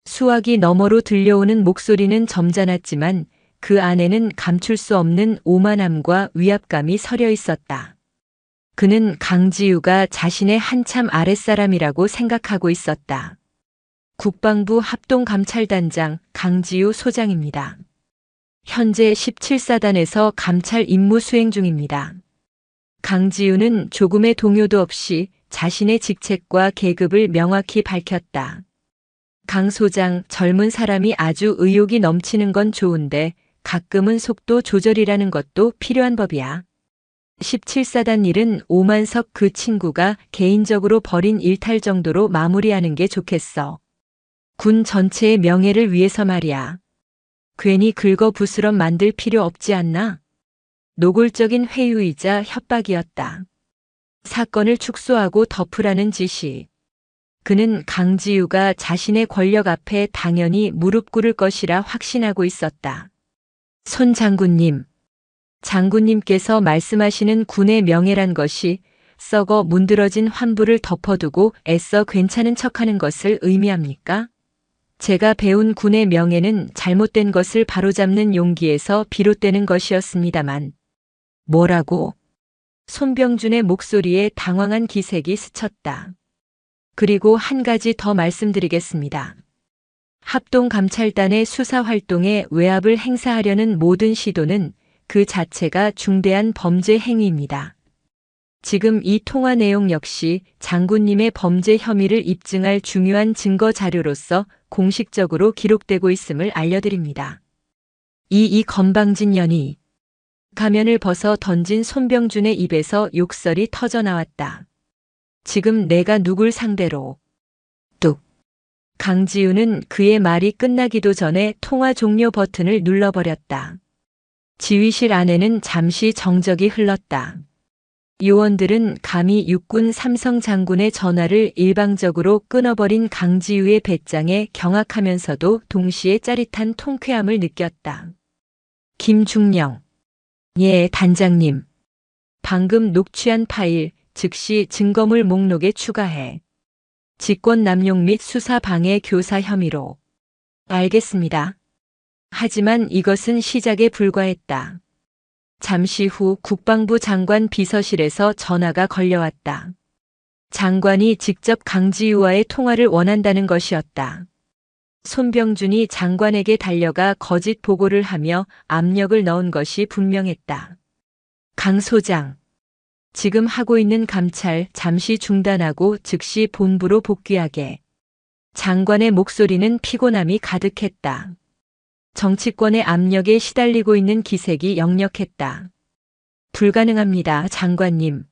수화기 너머로 들려오는 목소리는 점잖았지만 그 안에는 감출 수 없는 오만함과 위압감이 서려 있었다. 그는 강지우가 자신의 한참 아랫사람이라고 생각하고 있었다. 국방부 합동감찰단장 강지우 소장입니다. 현재 17사단에서 감찰 임무 수행 중입니다. 강지우는 조금의 동요도 없이 자신의 직책과 계급을 명확히 밝혔다. 강 소장, 젊은 사람이 아주 의욕이 넘치는 건 좋은데 가끔은 속도 조절이라는 것도 필요한 법이야. 17사단 일은 오만석 그 친구가 개인적으로 벌인 일탈 정도로 마무리하는 게 좋겠어. 군 전체의 명예를 위해서 말이야. 괜히 긁어부스럼 만들 필요 없지 않나? 노골적인 회유이자 협박이었다. 사건을 축소하고 덮으라는 지시. 그는 강지우가 자신의 권력 앞에 당연히 무릎 꿇을 것이라 확신하고 있었다. 손 장군님. 장군님께서 말씀하시는 군의 명예란 것이 썩어 문드러진 환부를 덮어두고 애써 괜찮은 척하는 것을 의미합니까? 제가 배운 군의 명예는 잘못된 것을 바로잡는 용기에서 비롯되는 것이었습니다만. 뭐라고? 손병준의 목소리에 당황한 기색이 스쳤다. 그리고 한 가지 더 말씀드리겠습니다. 합동감찰단의 수사활동에 외압을 행사하려는 모든 시도는 그 자체가 중대한 범죄 행위입니다. 지금 이 통화 내용 역시 장군님의 범죄 혐의를 입증할 중요한 증거 자료로서 공식적으로 기록되고 있음을 알려드립니다. 이 건방진 년이 가면을 벗어 던진 손병준의 입에서 욕설이 터져 나왔다. 지금 내가 누굴 상대로? 뚝. 강지우는 그의 말이 끝나기도 전에 통화 종료 버튼을 눌러버렸다. 지휘실 안에는 잠시 정적이 흘렀다. 요원들은 감히 육군 삼성 장군의 전화를 일방적으로 끊어버린 강지우의 배짱에 경악하면서도 동시에 짜릿한 통쾌함을 느꼈다. 김중령. 예, 단장님. 방금 녹취한 파일, 즉시 증거물 목록에 추가해. 직권남용 및 수사방해 교사 혐의로. 알겠습니다. 하지만 이것은 시작에 불과했다. 잠시 후 국방부 장관 비서실에서 전화가 걸려왔다. 장관이 직접 강지우와의 통화를 원한다는 것이었다. 손병준이 장관에게 달려가 거짓 보고를 하며 압력을 넣은 것이 분명했다. 강 소장. 지금 하고 있는 감찰 잠시 중단하고 즉시 본부로 복귀하게. 장관의 목소리는 피곤함이 가득했다. 정치권의 압력에 시달리고 있는 기색이 역력했다. 불가능합니다, 장관님.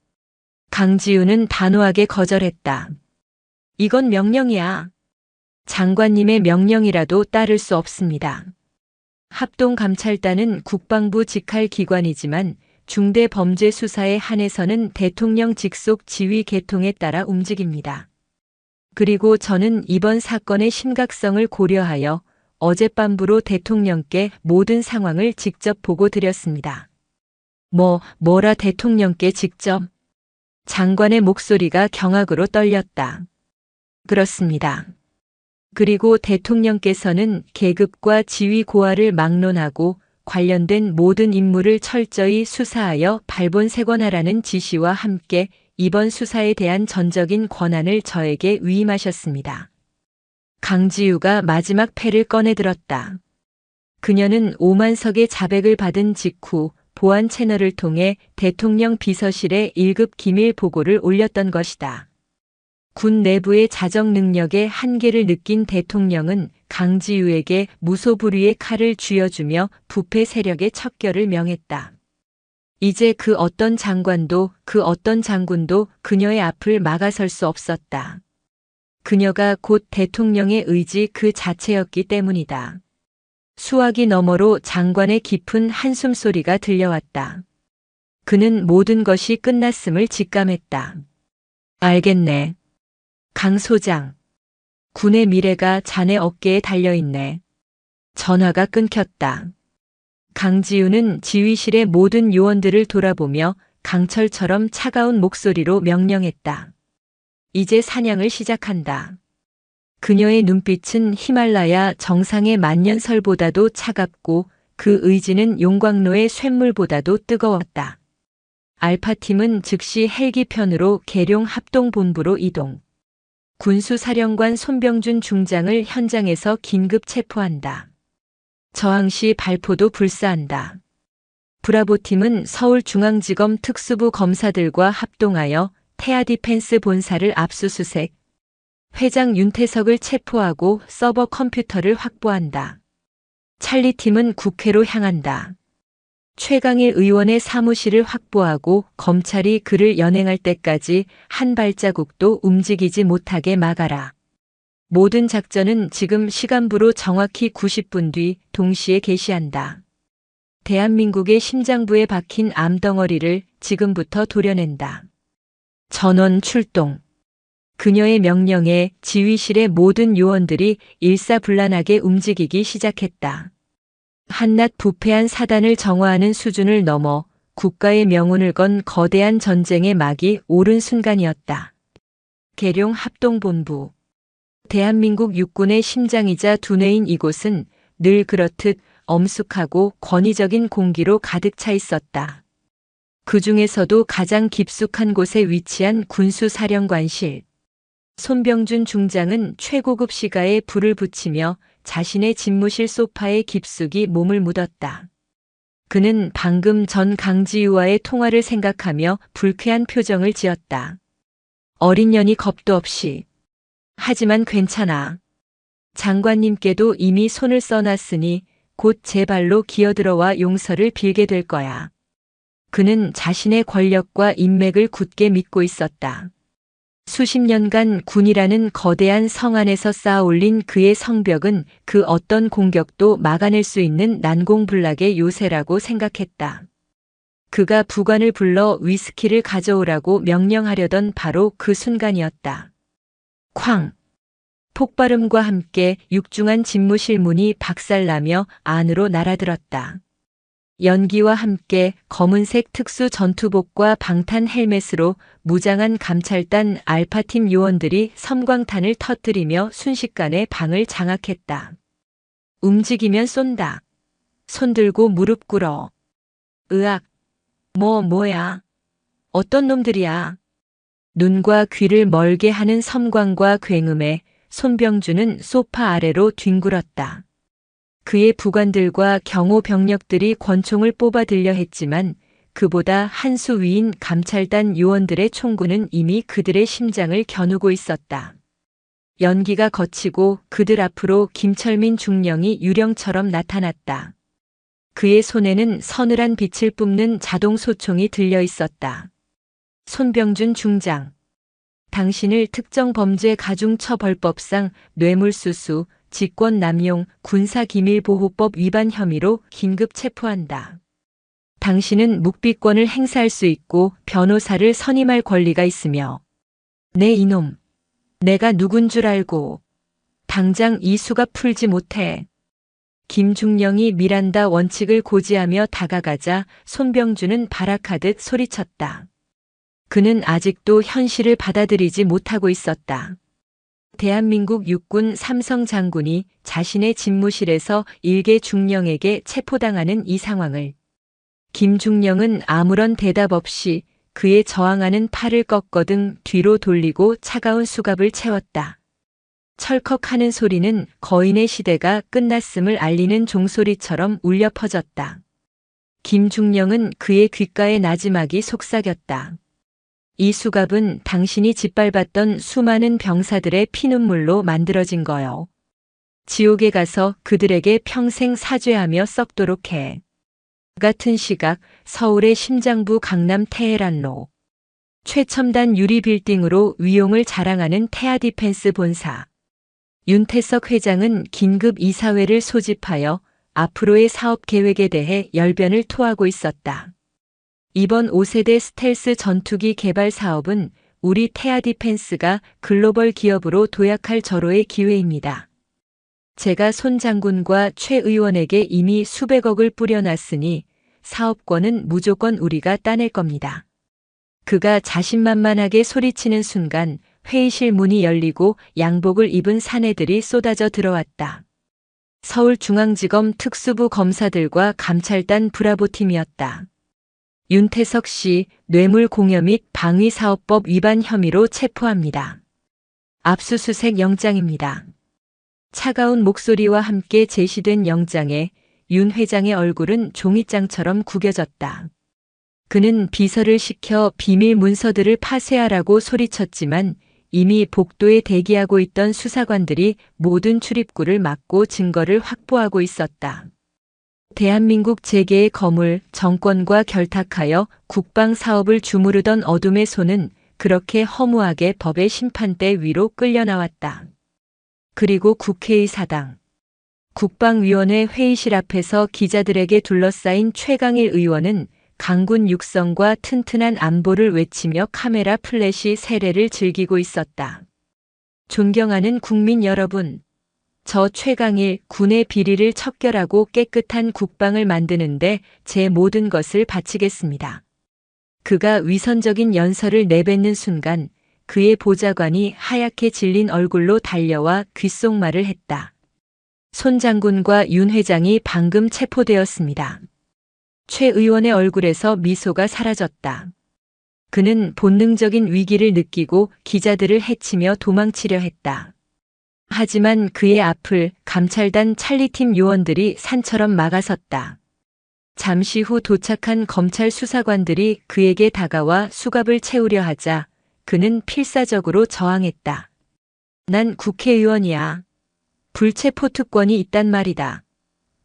강지우는 단호하게 거절했다. 이건 명령이야. 장관님의 명령이라도 따를 수 없습니다. 합동감찰단은 국방부 직할 기관이지만 중대범죄 수사에 한해서는 대통령 직속 지휘 계통에 따라 움직입니다. 그리고 저는 이번 사건의 심각성을 고려하여 어젯밤부로 대통령께 모든 상황을 직접 보고 드렸습니다. 뭐라 대통령께 직접? 장관의 목소리가 경악으로 떨렸다. 그렇습니다. 그리고 대통령께서는 계급과 지위 고하를 막론하고 관련된 모든 임무를 철저히 수사하여 발본색원하라는 지시와 함께 이번 수사에 대한 전적인 권한을 저에게 위임하셨습니다. 강지우가 마지막 패를 꺼내들었다. 그녀는 5만석의 자백을 받은 직후 보안 채널을 통해 대통령 비서실에 1급 기밀 보고를 올렸던 것이다. 군 내부의 자정 능력의 한계를 느낀 대통령은 강지우에게 무소불위의 칼을 쥐어주며 부패 세력의 척결을 명했다. 이제 그 어떤 장관도 그 어떤 장군도 그녀의 앞을 막아설 수 없었다. 그녀가 곧 대통령의 의지 그 자체였기 때문이다. 수화기 너머로 장관의 깊은 한숨 소리가 들려왔다. 그는 모든 것이 끝났음을 직감했다. 알겠네. 강 소장. 군의 미래가 자네 어깨에 달려있네. 전화가 끊겼다. 강지우는 지휘실의 모든 요원들을 돌아보며 강철처럼 차가운 목소리로 명령했다. 이제 사냥을 시작한다. 그녀의 눈빛은 히말라야 정상의 만년설보다도 차갑고 그 의지는 용광로의 쇳물보다도 뜨거웠다. 알파팀은 즉시 헬기편으로 계룡 합동본부로 이동. 군수사령관 손병준 중장을 현장에서 긴급 체포한다. 저항시 발포도 불사한다. 브라보팀은 서울중앙지검 특수부 검사들과 합동하여 태아디펜스 본사를 압수수색. 회장 윤태석을 체포하고 서버 컴퓨터를 확보한다. 찰리팀은 국회로 향한다. 최강일 의원의 사무실을 확보하고 검찰이 그를 연행할 때까지 한 발자국도 움직이지 못하게 막아라. 모든 작전은 지금 시간부로 정확히 90분 뒤 동시에 개시한다. 대한민국의 심장부에 박힌 암덩어리를 지금부터 도려낸다. 전원 출동. 그녀의 명령에 지휘실의 모든 요원들이 일사불란하게 움직이기 시작했다. 한낱 부패한 사단을 정화하는 수준을 넘어 국가의 명운을 건 거대한 전쟁의 막이 오른 순간이었다. 계룡 합동본부. 대한민국 육군의 심장이자 두뇌인 이곳은 늘 그렇듯 엄숙하고 권위적인 공기로 가득 차 있었다. 그 중에서도 가장 깊숙한 곳에 위치한 군수사령관실. 손병준 중장은 최고급 시가에 불을 붙이며 자신의 집무실 소파에 깊숙이 몸을 묻었다. 그는 방금 전 강지유와의 통화를 생각하며 불쾌한 표정을 지었다. 어린 년이 겁도 없이. 하지만 괜찮아. 장관님께도 이미 손을 써놨으니 곧 제 발로 기어들어와 용서를 빌게 될 거야. 그는 자신의 권력과 인맥을 굳게 믿고 있었다. 수십 년간 군이라는 거대한 성 안에서 쌓아올린 그의 성벽은 그 어떤 공격도 막아낼 수 있는 난공불락의 요새라고 생각했다. 그가 부관을 불러 위스키를 가져오라고 명령하려던 바로 그 순간이었다. 쾅! 폭발음과 함께 육중한 집무실 문이 박살나며 안으로 날아들었다. 연기와 함께 검은색 특수 전투복과 방탄 헬멧으로 무장한 감찰단 알파팀 요원들이 섬광탄을 터뜨리며 순식간에 방을 장악했다. 움직이면 쏜다. 손 들고 무릎 꿇어. 으악. 뭐야. 어떤 놈들이야. 눈과 귀를 멀게 하는 섬광과 굉음에 손병주는 소파 아래로 뒹굴었다. 그의 부관들과 경호 병력들이 권총을 뽑아 들려 했지만 그보다 한 수 위인 감찰단 요원들의 총구는 이미 그들의 심장을 겨누고 있었다. 연기가 거치고 그들 앞으로 김철민 중령이 유령처럼 나타났다. 그의 손에는 서늘한 빛을 뿜는 자동 소총이 들려 있었다. 손병준 중장. 당신을 특정범죄 가중처벌법상 뇌물수수, 직권남용, 군사기밀보호법 위반 혐의로 긴급 체포한다. 당신은 묵비권을 행사할 수 있고 변호사를 선임할 권리가 있으며 네 이놈, 내가 누군 줄 알고 당장 이 수갑 풀지 못해. 김중령이 미란다 원칙을 고지하며 다가가자 손병주는 발악하듯 소리쳤다. 그는 아직도 현실을 받아들이지 못하고 있었다. 대한민국 육군 삼성 장군이 자신의 집무실에서 일개 중령에게 체포당하는 이 상황을. 김중령은 아무런 대답 없이 그의 저항하는 팔을 꺾거등 뒤로 돌리고 차가운 수갑을 채웠다. 철컥하는 소리는 거인의 시대가 끝났음을 알리는 종소리처럼 울려 퍼졌다. 김중령은 그의 귓가에 나지막이 속삭였다. 이 수갑은 당신이 짓밟았던 수많은 병사들의 피눈물로 만들어진 거요. 지옥에 가서 그들에게 평생 사죄하며 썩도록 해. 같은 시각 서울의 심장부 강남 테헤란로. 최첨단 유리 빌딩으로 위용을 자랑하는 태아디펜스 본사. 윤태석 회장은 긴급 이사회를 소집하여 앞으로의 사업 계획에 대해 열변을 토하고 있었다. 이번 5세대 스텔스 전투기 개발 사업은 우리 태아디펜스가 글로벌 기업으로 도약할 절호의 기회입니다. 제가 손 장군과 최 의원에게 이미 수백억을 뿌려놨으니 사업권은 무조건 우리가 따낼 겁니다. 그가 자신만만하게 소리치는 순간 회의실 문이 열리고 양복을 입은 사내들이 쏟아져 들어왔다. 서울중앙지검 특수부 검사들과 감찰단 브라보팀이었다. 윤태석 씨 뇌물 공여 및 방위사업법 위반 혐의로 체포합니다. 압수수색 영장입니다. 차가운 목소리와 함께 제시된 영장에 윤 회장의 얼굴은 종이장처럼 구겨졌다. 그는 비서를 시켜 비밀 문서들을 파쇄하라고 소리쳤지만 이미 복도에 대기하고 있던 수사관들이 모든 출입구를 막고 증거를 확보하고 있었다. 대한민국 재계의 거물, 정권과 결탁하여 국방 사업을 주무르던 어둠의 손은 그렇게 허무하게 법의 심판대 위로 끌려나왔다. 그리고 국회의 사당. 국방위원회 회의실 앞에서 기자들에게 둘러싸인 최강일 의원은 강군 육성과 튼튼한 안보를 외치며 카메라 플래시 세례를 즐기고 있었다. 존경하는 국민 여러분. 저 최강일 군의 비리를 척결하고 깨끗한 국방을 만드는데 제 모든 것을 바치겠습니다. 그가 위선적인 연설을 내뱉는 순간 그의 보좌관이 하얗게 질린 얼굴로 달려와 귓속말을 했다. 손 장군과 윤 회장이 방금 체포되었습니다. 최 의원의 얼굴에서 미소가 사라졌다. 그는 본능적인 위기를 느끼고 기자들을 해치며 도망치려 했다. 하지만 그의 앞을 감찰단 찰리팀 요원들이 산처럼 막아섰다. 잠시 후 도착한 검찰 수사관들이 그에게 다가와 수갑을 채우려 하자 그는 필사적으로 저항했다. 난 국회의원이야. 불체포 특권이 있단 말이다.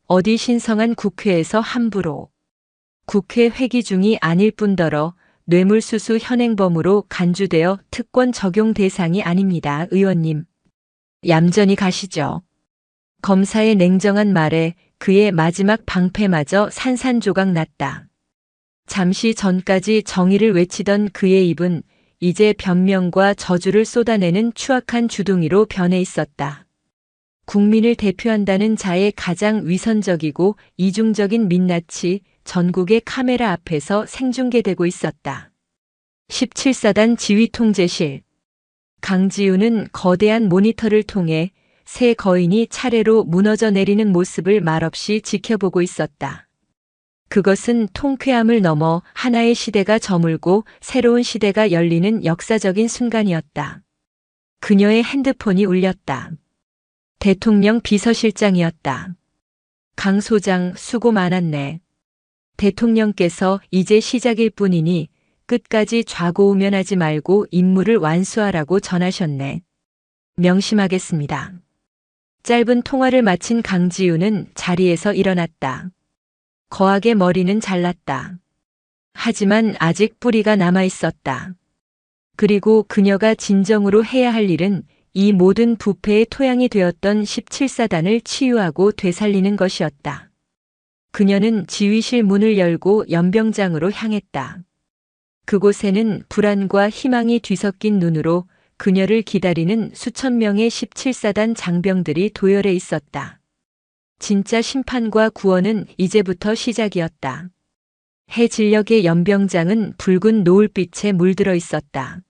어디 신성한 국회에서 함부로. 국회 회기 중이 아닐 뿐더러 뇌물수수 현행범으로 간주되어 특권 적용 대상이 아닙니다, 의원님. 얌전히 가시죠. 검사의 냉정한 말에 그의 마지막 방패마저 산산조각 났다. 잠시 전까지 정의를 외치던 그의 입은 이제 변명과 저주를 쏟아내는 추악한 주둥이로 변해 있었다. 국민을 대표한다는 자의 가장 위선적이고 이중적인 민낯이 전국의 카메라 앞에서 생중계되고 있었다. 17사단 지휘통제실. 강지우는 거대한 모니터를 통해 세 거인이 차례로 무너져 내리는 모습을 말없이 지켜보고 있었다. 그것은 통쾌함을 넘어 하나의 시대가 저물고 새로운 시대가 열리는 역사적인 순간이었다. 그녀의 핸드폰이 울렸다. 대통령 비서실장이었다. 강 소장, 수고 많았네. 대통령께서 이제 시작일 뿐이니 끝까지 좌고우면하지 말고 임무를 완수하라고 전하셨네. 명심하겠습니다. 짧은 통화를 마친 강지우는 자리에서 일어났다. 거하게 머리는 잘랐다. 하지만 아직 뿌리가 남아 있었다. 그리고 그녀가 진정으로 해야 할 일은 이 모든 부패의 토양이 되었던 17사단을 치유하고 되살리는 것이었다. 그녀는 지휘실 문을 열고 연병장으로 향했다. 그곳에는 불안과 희망이 뒤섞인 눈으로 그녀를 기다리는 수천 명의 17사단 장병들이 도열해 있었다. 진짜 심판과 구원은 이제부터 시작이었다. 해질녘의 연병장은 붉은 노을빛에 물들어 있었다.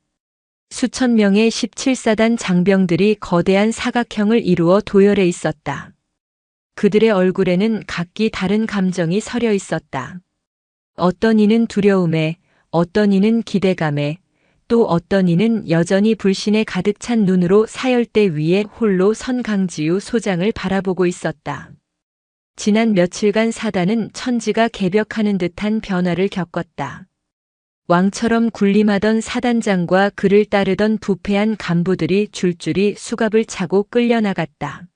수천 명의 17사단 장병들이 거대한 사각형을 이루어 도열해 있었다. 그들의 얼굴에는 각기 다른 감정이 서려 있었다. 어떤 이는 두려움에, 어떤 이는 기대감에, 또 어떤 이는 여전히 불신에 가득 찬 눈으로 사열대 위에 홀로 선 강지우 소장을 바라보고 있었다. 지난 며칠간 사단은 천지가 개벽하는 듯한 변화를 겪었다. 왕처럼 군림하던 사단장과 그를 따르던 부패한 간부들이 줄줄이 수갑을 차고 끌려나갔다.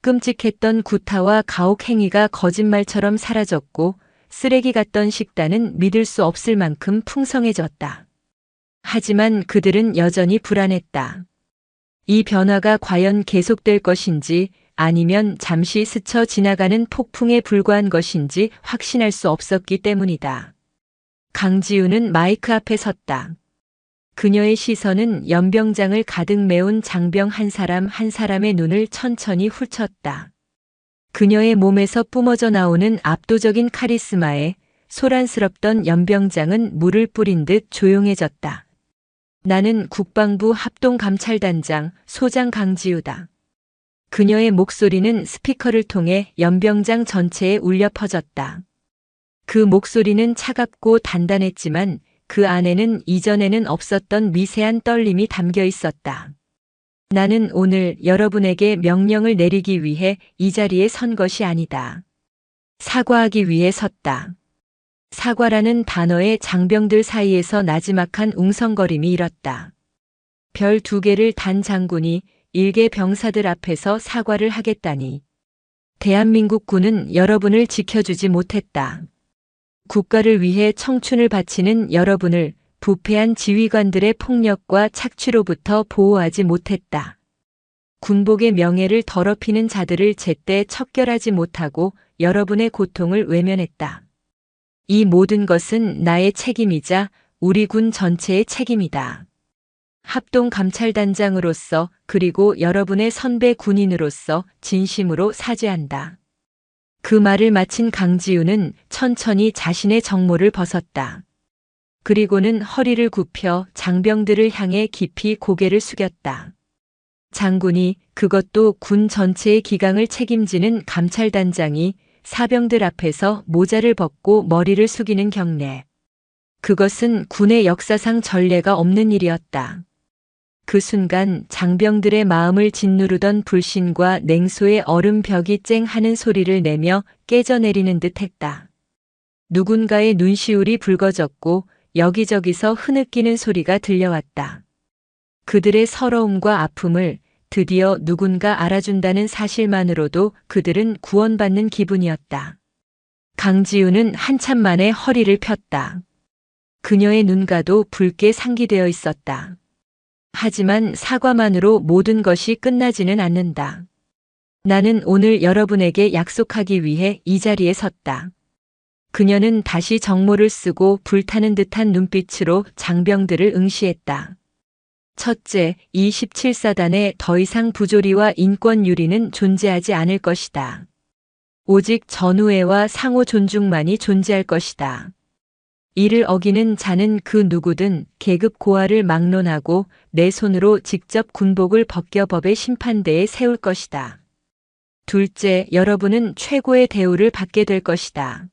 끔찍했던 구타와 가혹 행위가 거짓말처럼 사라졌고 쓰레기 같던 식단은 믿을 수 없을 만큼 풍성해졌다. 하지만 그들은 여전히 불안했다. 이 변화가 과연 계속될 것인지 아니면 잠시 스쳐 지나가는 폭풍에 불과한 것인지 확신할 수 없었기 때문이다. 강지우는 마이크 앞에 섰다. 그녀의 시선은 연병장을 가득 메운 장병 한 사람 한 사람의 눈을 천천히 훑었다. 그녀의 몸에서 뿜어져 나오는 압도적인 카리스마에 소란스럽던 연병장은 물을 뿌린 듯 조용해졌다. 나는 국방부 합동감찰단장 소장 강지우다. 그녀의 목소리는 스피커를 통해 연병장 전체에 울려 퍼졌다. 그 목소리는 차갑고 단단했지만 그 안에는 이전에는 없었던 미세한 떨림이 담겨 있었다. 나는 오늘 여러분에게 명령을 내리기 위해 이 자리에 선 것이 아니다. 사과하기 위해 섰다. 사과라는 단어에 장병들 사이에서 나지막한 웅성거림이 일었다. 별 2개를 단 장군이 일개 병사들 앞에서 사과를 하겠다니. 대한민국 군은 여러분을 지켜주지 못했다. 국가를 위해 청춘을 바치는 여러분을 부패한 지휘관들의 폭력과 착취로부터 보호하지 못했다. 군복의 명예를 더럽히는 자들을 제때 척결하지 못하고 여러분의 고통을 외면했다. 이 모든 것은 나의 책임이자 우리 군 전체의 책임이다. 합동감찰단장으로서 그리고 여러분의 선배 군인으로서 진심으로 사죄한다. 그 말을 마친 강지우는 천천히 자신의 정모를 벗었다. 그리고는 허리를 굽혀 장병들을 향해 깊이 고개를 숙였다. 장군이, 그것도 군 전체의 기강을 책임지는 감찰단장이 사병들 앞에서 모자를 벗고 머리를 숙이는 경례. 그것은 군의 역사상 전례가 없는 일이었다. 그 순간 장병들의 마음을 짓누르던 불신과 냉소의 얼음벽이 쨍 하는 소리를 내며 깨져내리는 듯 했다. 누군가의 눈시울이 붉어졌고 여기저기서 흐느끼는 소리가 들려왔다. 그들의 서러움과 아픔을 드디어 누군가 알아준다는 사실만으로도 그들은 구원받는 기분이었다. 강지우는 한참 만에 허리를 폈다. 그녀의 눈가도 붉게 상기되어 있었다. 하지만 사과만으로 모든 것이 끝나지는 않는다. 나는 오늘 여러분에게 약속하기 위해 이 자리에 섰다. 그녀는 다시 정모를 쓰고 불타는 듯한 눈빛으로 장병들을 응시했다. 첫째, 이 17사단에 더 이상 부조리와 인권유리는 존재하지 않을 것이다. 오직 전우애와 상호 존중만이 존재할 것이다. 이를 어기는 자는 그 누구든 계급 고하를 막론하고 내 손으로 직접 군복을 벗겨 법의 심판대에 세울 것이다. 둘째, 여러분은 최고의 대우를 받게 될 것이다.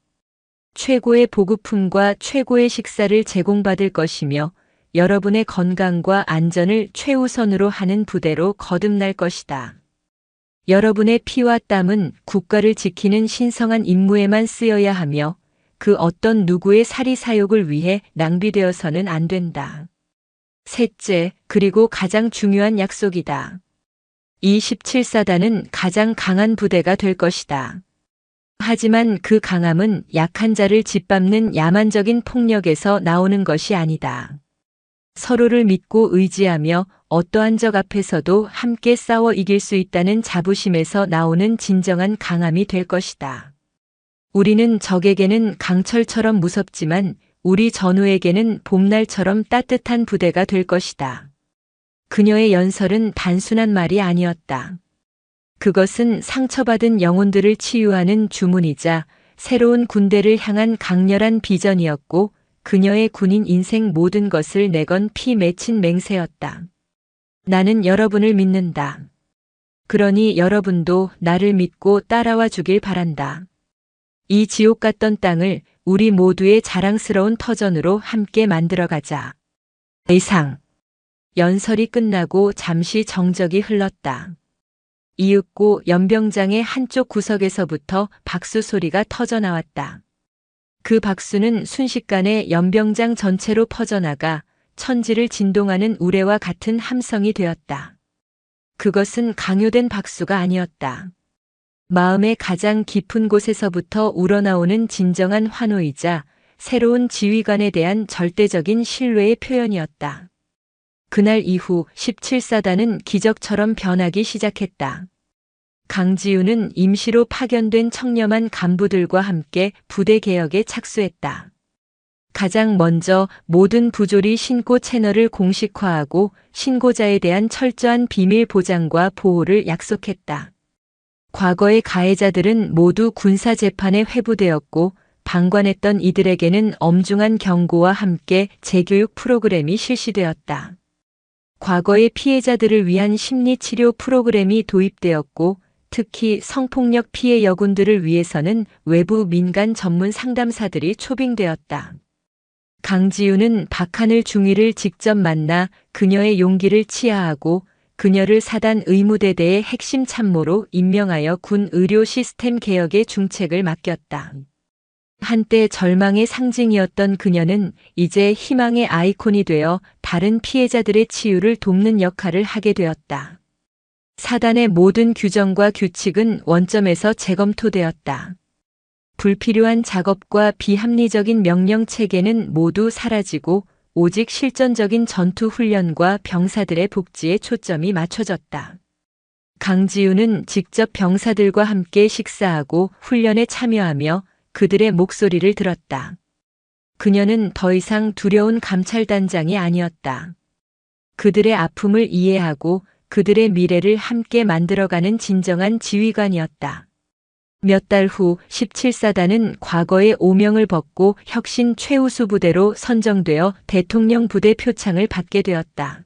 최고의 보급품과 최고의 식사를 제공받을 것이며 여러분의 건강과 안전을 최우선으로 하는 부대로 거듭날 것이다. 여러분의 피와 땀은 국가를 지키는 신성한 임무에만 쓰여야 하며 그 어떤 누구의 사리사욕을 위해 낭비되어서는 안 된다. 셋째, 그리고 가장 중요한 약속이다. 이 17사단은 가장 강한 부대가 될 것이다. 하지만 그 강함은 약한 자를 짓밟는 야만적인 폭력에서 나오는 것이 아니다. 서로를 믿고 의지하며 어떠한 적 앞에서도 함께 싸워 이길 수 있다는 자부심에서 나오는 진정한 강함이 될 것이다. 우리는 적에게는 강철처럼 무섭지만 우리 전우에게는 봄날처럼 따뜻한 부대가 될 것이다. 그녀의 연설은 단순한 말이 아니었다. 그것은 상처받은 영혼들을 치유하는 주문이자 새로운 군대를 향한 강렬한 비전이었고 그녀의 군인 인생 모든 것을 내건 피 맺힌 맹세였다. 나는 여러분을 믿는다. 그러니 여러분도 나를 믿고 따라와 주길 바란다. 이 지옥 같던 땅을 우리 모두의 자랑스러운 터전으로 함께 만들어가자. 이상. 연설이 끝나고 잠시 정적이 흘렀다. 이윽고 연병장의 한쪽 구석에서부터 박수 소리가 터져나왔다. 그 박수는 순식간에 연병장 전체로 퍼져나가 천지를 진동하는 우레와 같은 함성이 되었다. 그것은 강요된 박수가 아니었다. 마음의 가장 깊은 곳에서부터 우러나오는 진정한 환호이자 새로운 지휘관에 대한 절대적인 신뢰의 표현이었다. 그날 이후 17사단은 기적처럼 변하기 시작했다. 강지우는 임시로 파견된 청렴한 간부들과 함께 부대 개혁에 착수했다. 가장 먼저 모든 부조리 신고 채널을 공식화하고 신고자에 대한 철저한 비밀 보장과 보호를 약속했다. 과거의 가해자들은 모두 군사재판에 회부되었고 방관했던 이들에게는 엄중한 경고와 함께 재교육 프로그램이 실시되었다. 과거의 피해자들을 위한 심리치료 프로그램이 도입되었고 특히 성폭력 피해 여군들을 위해서는 외부 민간 전문 상담사들이 초빙되었다. 강지우는 박하늘 중위를 직접 만나 그녀의 용기를 치하하고 그녀를 사단 의무대대의 핵심 참모로 임명하여 군 의료 시스템 개혁의 중책을 맡겼다. 한때 절망의 상징이었던 그녀는 이제 희망의 아이콘이 되어 다른 피해자들의 치유를 돕는 역할을 하게 되었다. 사단의 모든 규정과 규칙은 원점에서 재검토되었다. 불필요한 작업과 비합리적인 명령 체계는 모두 사라지고 오직 실전적인 전투 훈련과 병사들의 복지에 초점이 맞춰졌다. 강지우는 직접 병사들과 함께 식사하고 훈련에 참여하며 그들의 목소리를 들었다. 그녀는 더 이상 두려운 감찰단장이 아니었다. 그들의 아픔을 이해하고 그들의 미래를 함께 만들어가는 진정한 지휘관이었다. 몇 달 후 17사단은 과거의 오명을 벗고 혁신 최우수 부대로 선정되어 대통령 부대 표창을 받게 되었다.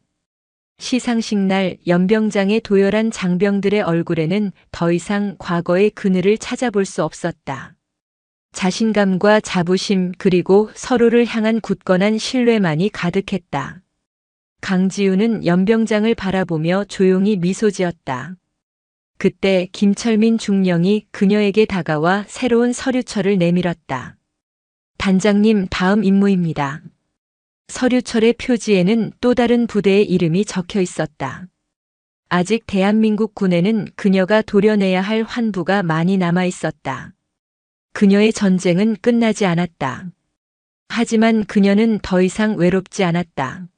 시상식 날 연병장의 도열한 장병들의 얼굴에는 더 이상 과거의 그늘을 찾아볼 수 없었다. 자신감과 자부심 그리고 서로를 향한 굳건한 신뢰만이 가득했다. 강지우는 연병장을 바라보며 조용히 미소 지었다. 그때 김철민 중령이 그녀에게 다가와 새로운 서류철을 내밀었다. 단장님, 다음 임무입니다. 서류철의 표지에는 또 다른 부대의 이름이 적혀 있었다. 아직 대한민국 군에는 그녀가 도려내야 할 환부가 많이 남아 있었다. 그녀의 전쟁은 끝나지 않았다. 하지만 그녀는 더 이상 외롭지 않았다.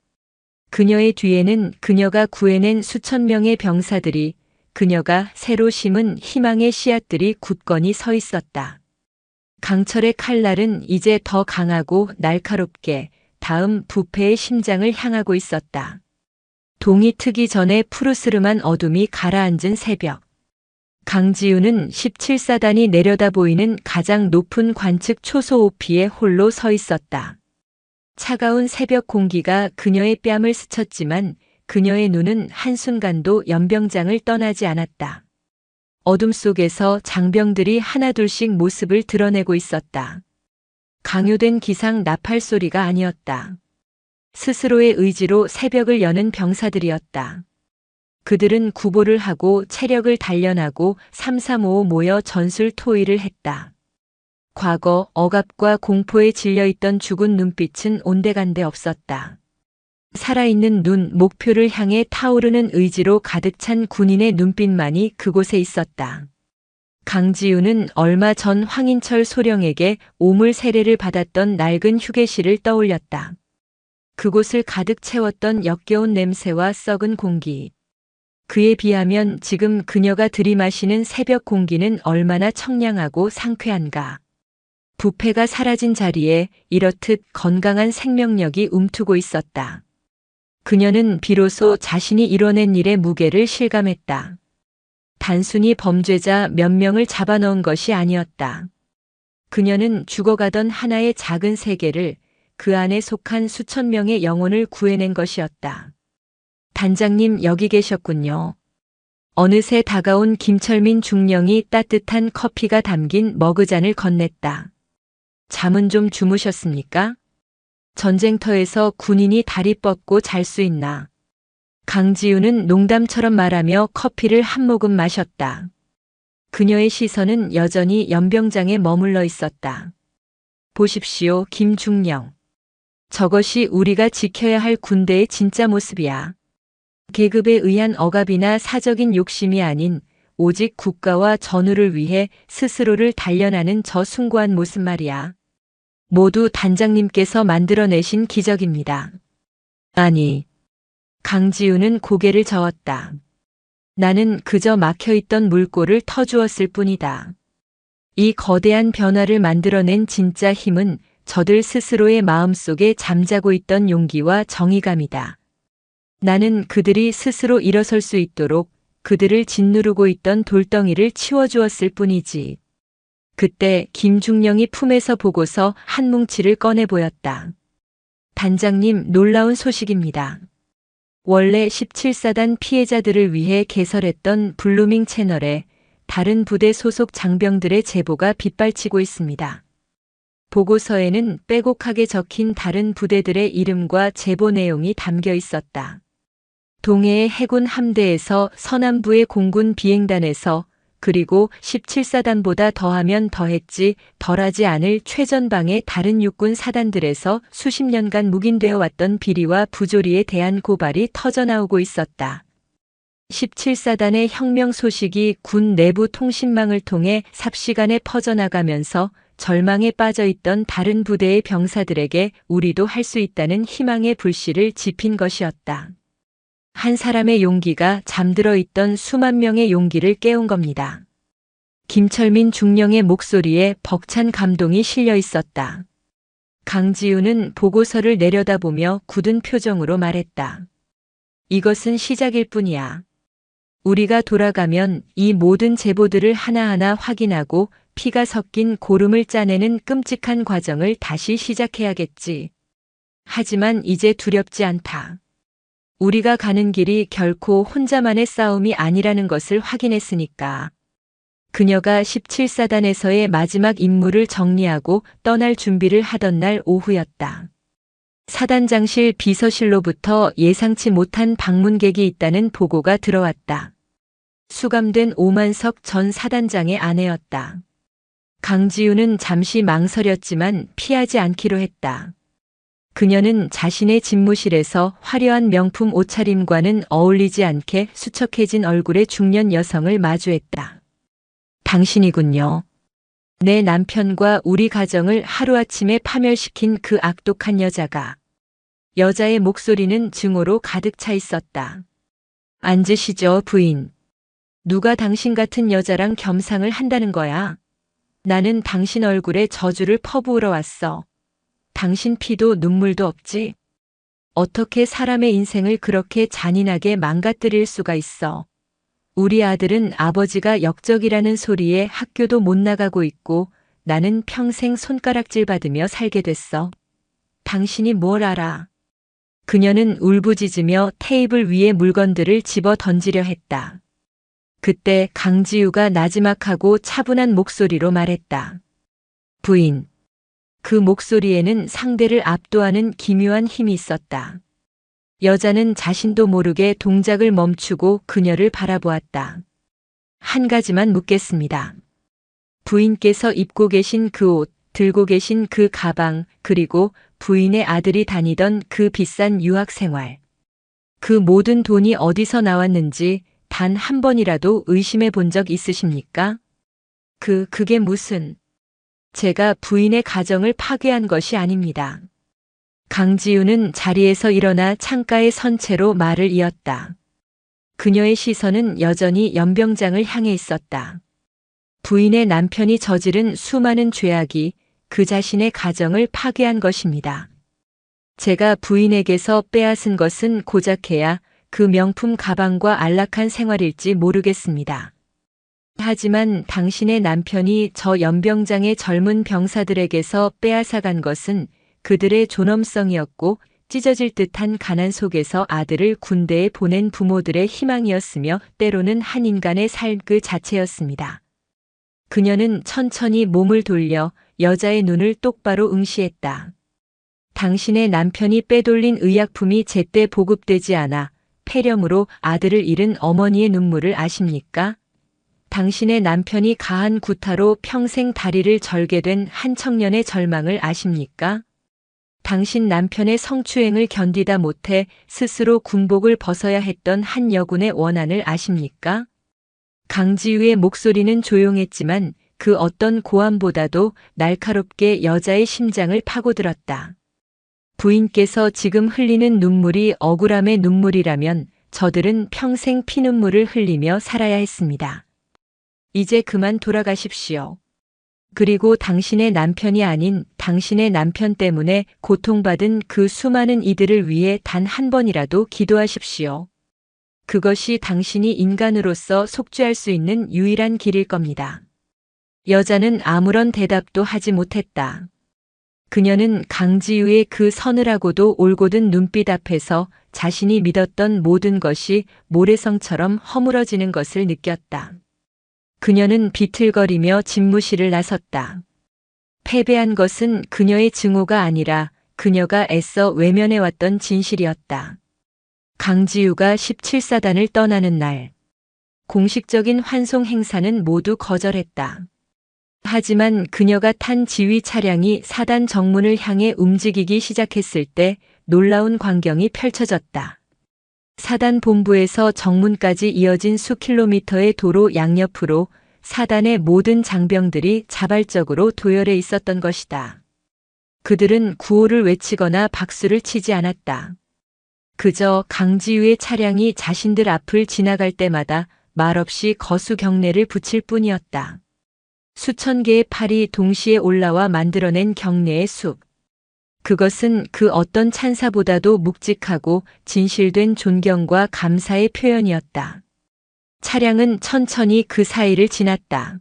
그녀의 뒤에는 그녀가 구해낸 수천 명의 병사들이, 그녀가 새로 심은 희망의 씨앗들이 굳건히 서 있었다. 강철의 칼날은 이제 더 강하고 날카롭게 다음 부패의 심장을 향하고 있었다. 동이 트기 전에 푸르스름한 어둠이 가라앉은 새벽. 강지우는 17사단이 내려다 보이는 가장 높은 관측 초소 오피에 홀로 서 있었다. 차가운 새벽 공기가 그녀의 뺨을 스쳤지만 그녀의 눈은 한순간도 연병장을 떠나지 않았다. 어둠 속에서 장병들이 하나둘씩 모습을 드러내고 있었다. 강요된 기상 나팔 소리가 아니었다. 스스로의 의지로 새벽을 여는 병사들이었다. 그들은 구보를 하고 체력을 단련하고 335 모여 전술 토의를 했다. 과거 억압과 공포에 질려있던 죽은 눈빛은 온데간데 없었다. 살아있는 눈, 목표를 향해 타오르는 의지로 가득 찬 군인의 눈빛만이 그곳에 있었다. 강지우는 얼마 전 황인철 소령에게 오물 세례를 받았던 낡은 휴게실을 떠올렸다. 그곳을 가득 채웠던 역겨운 냄새와 썩은 공기. 그에 비하면 지금 그녀가 들이마시는 새벽 공기는 얼마나 청량하고 상쾌한가. 부패가 사라진 자리에 이렇듯 건강한 생명력이 움트고 있었다. 그녀는 비로소 자신이 이뤄낸 일의 무게를 실감했다. 단순히 범죄자 몇 명을 잡아넣은 것이 아니었다. 그녀는 죽어가던 하나의 작은 세계를, 그 안에 속한 수천 명의 영혼을 구해낸 것이었다. 단장님, 여기 계셨군요. 어느새 다가온 김철민 중령이 따뜻한 커피가 담긴 머그잔을 건넸다. 잠은 좀 주무셨습니까? 전쟁터에서 군인이 다리 뻗고 잘 수 있나? 강지우는 농담처럼 말하며 커피를 한 모금 마셨다. 그녀의 시선은 여전히 연병장에 머물러 있었다. 보십시오, 김중령. 저것이 우리가 지켜야 할 군대의 진짜 모습이야. 계급에 의한 억압이나 사적인 욕심이 아닌 오직 국가와 전우를 위해 스스로를 단련하는 저 숭고한 모습 말이야. 모두 단장님께서 만들어내신 기적입니다. 아니. 강지우는 고개를 저었다. 나는 그저 막혀있던 물꼬를 터주었을 뿐이다. 이 거대한 변화를 만들어낸 진짜 힘은 저들 스스로의 마음속에 잠자고 있던 용기와 정의감이다. 나는 그들이 스스로 일어설 수 있도록 그들을 짓누르고 있던 돌덩이를 치워주었을 뿐이지. 그때 김중령이 품에서 보고서 한 뭉치를 꺼내 보였다. 단장님, 놀라운 소식입니다. 원래 17사단 피해자들을 위해 개설했던 블루밍 채널에 다른 부대 소속 장병들의 제보가 빗발치고 있습니다. 보고서에는 빼곡하게 적힌 다른 부대들의 이름과 제보 내용이 담겨 있었다. 동해의 해군 함대에서 서남부의 공군 비행단에서 그리고 17사단보다 더하면 더했지 덜하지 않을 최전방의 다른 육군 사단들에서 수십 년간 묵인되어 왔던 비리와 부조리에 대한 고발이 터져나오고 있었다. 17사단의 혁명 소식이 군 내부 통신망을 통해 삽시간에 퍼져나가면서 절망에 빠져있던 다른 부대의 병사들에게 우리도 할 수 있다는 희망의 불씨를 지핀 것이었다. 한 사람의 용기가 잠들어 있던 수만 명의 용기를 깨운 겁니다. 김철민 중령의 목소리에 벅찬 감동이 실려 있었다. 강지우는 보고서를 내려다보며 굳은 표정으로 말했다. 이것은 시작일 뿐이야. 우리가 돌아가면 이 모든 제보들을 하나하나 확인하고 피가 섞인 고름을 짜내는 끔찍한 과정을 다시 시작해야겠지. 하지만 이제 두렵지 않다. 우리가 가는 길이 결코 혼자만의 싸움이 아니라는 것을 확인했으니까. 그녀가 17사단에서의 마지막 임무를 정리하고 떠날 준비를 하던 날 오후였다. 사단장실 비서실로부터 예상치 못한 방문객이 있다는 보고가 들어왔다. 수감된 오만석 전 사단장의 아내였다. 강지우는 잠시 망설였지만 피하지 않기로 했다. 그녀는 자신의 집무실에서 화려한 명품 옷차림과는 어울리지 않게 수척해진 얼굴의 중년 여성을 마주했다. 당신이군요. 내 남편과 우리 가정을 하루아침에 파멸시킨 그 악독한 여자가. 여자의 목소리는 증오로 가득 차 있었다. 앉으시죠, 부인. 누가 당신 같은 여자랑 겸상을 한다는 거야? 나는 당신 얼굴에 저주를 퍼부으러 왔어. 당신 피도 눈물도 없지? 어떻게 사람의 인생을 그렇게 잔인하게 망가뜨릴 수가 있어? 우리 아들은 아버지가 역적이라는 소리에 학교도 못 나가고 있고 나는 평생 손가락질 받으며 살게 됐어. 당신이 뭘 알아? 그녀는 울부짖으며 테이블 위에 물건들을 집어 던지려 했다. 그때 강지우가 나지막하고 차분한 목소리로 말했다. 부인. 그 목소리에는 상대를 압도하는 기묘한 힘이 있었다. 여자는 자신도 모르게 동작을 멈추고 그녀를 바라보았다. 한 가지만 묻겠습니다. 부인께서 입고 계신 그 옷, 들고 계신 그 가방, 그리고 부인의 아들이 다니던 그 비싼 유학 생활. 그 모든 돈이 어디서 나왔는지 단 한 번이라도 의심해 본 적 있으십니까? 그게 무슨... 제가 부인의 가정을 파괴한 것이 아닙니다. 강지우는 자리에서 일어나 창가에 선 채로 말을 이었다. 그녀의 시선은 여전히 연병장을 향해 있었다. 부인의 남편이 저지른 수많은 죄악이 그 자신의 가정을 파괴한 것입니다. 제가 부인에게서 빼앗은 것은 고작해야 그 명품 가방과 안락한 생활일지 모르겠습니다. 하지만 당신의 남편이 저 연병장의 젊은 병사들에게서 빼앗아간 것은 그들의 존엄성이었고 찢어질 듯한 가난 속에서 아들을 군대에 보낸 부모들의 희망이었으며 때로는 한 인간의 삶 그 자체였습니다. 그녀는 천천히 몸을 돌려 여자의 눈을 똑바로 응시했다. 당신의 남편이 빼돌린 의약품이 제때 보급되지 않아 폐렴으로 아들을 잃은 어머니의 눈물을 아십니까? 당신의 남편이 가한 구타로 평생 다리를 절게 된 한 청년의 절망을 아십니까? 당신 남편의 성추행을 견디다 못해 스스로 군복을 벗어야 했던 한 여군의 원한을 아십니까? 강지우의 목소리는 조용했지만 그 어떤 고함보다도 날카롭게 여자의 심장을 파고들었다. 부인께서 지금 흘리는 눈물이 억울함의 눈물이라면 저들은 평생 피눈물을 흘리며 살아야 했습니다. 이제 그만 돌아가십시오. 그리고 당신의 남편이 아닌 당신의 남편 때문에 고통받은 그 수많은 이들을 위해 단 한 번이라도 기도하십시오. 그것이 당신이 인간으로서 속죄할 수 있는 유일한 길일 겁니다. 여자는 아무런 대답도 하지 못했다. 그녀는 강지우의 그 서늘하고도 올곧은 눈빛 앞에서 자신이 믿었던 모든 것이 모래성처럼 허물어지는 것을 느꼈다. 그녀는 비틀거리며 집무실을 나섰다. 패배한 것은 그녀의 증오가 아니라 그녀가 애써 외면해왔던 진실이었다. 강지우가 17사단을 떠나는 날, 공식적인 환송 행사는 모두 거절했다. 하지만 그녀가 탄 지휘 차량이 사단 정문을 향해 움직이기 시작했을 때 놀라운 광경이 펼쳐졌다. 사단 본부에서 정문까지 이어진 수킬로미터의 도로 양옆으로 사단의 모든 장병들이 자발적으로 도열해 있었던 것이다. 그들은 구호를 외치거나 박수를 치지 않았다. 그저 강지우의 차량이 자신들 앞을 지나갈 때마다 말없이 거수 경례를 붙일 뿐이었다. 수천 개의 팔이 동시에 올라와 만들어낸 경례의 숲. 그것은 그 어떤 찬사보다도 묵직하고 진실된 존경과 감사의 표현이었다. 차량은 천천히 그 사이를 지났다.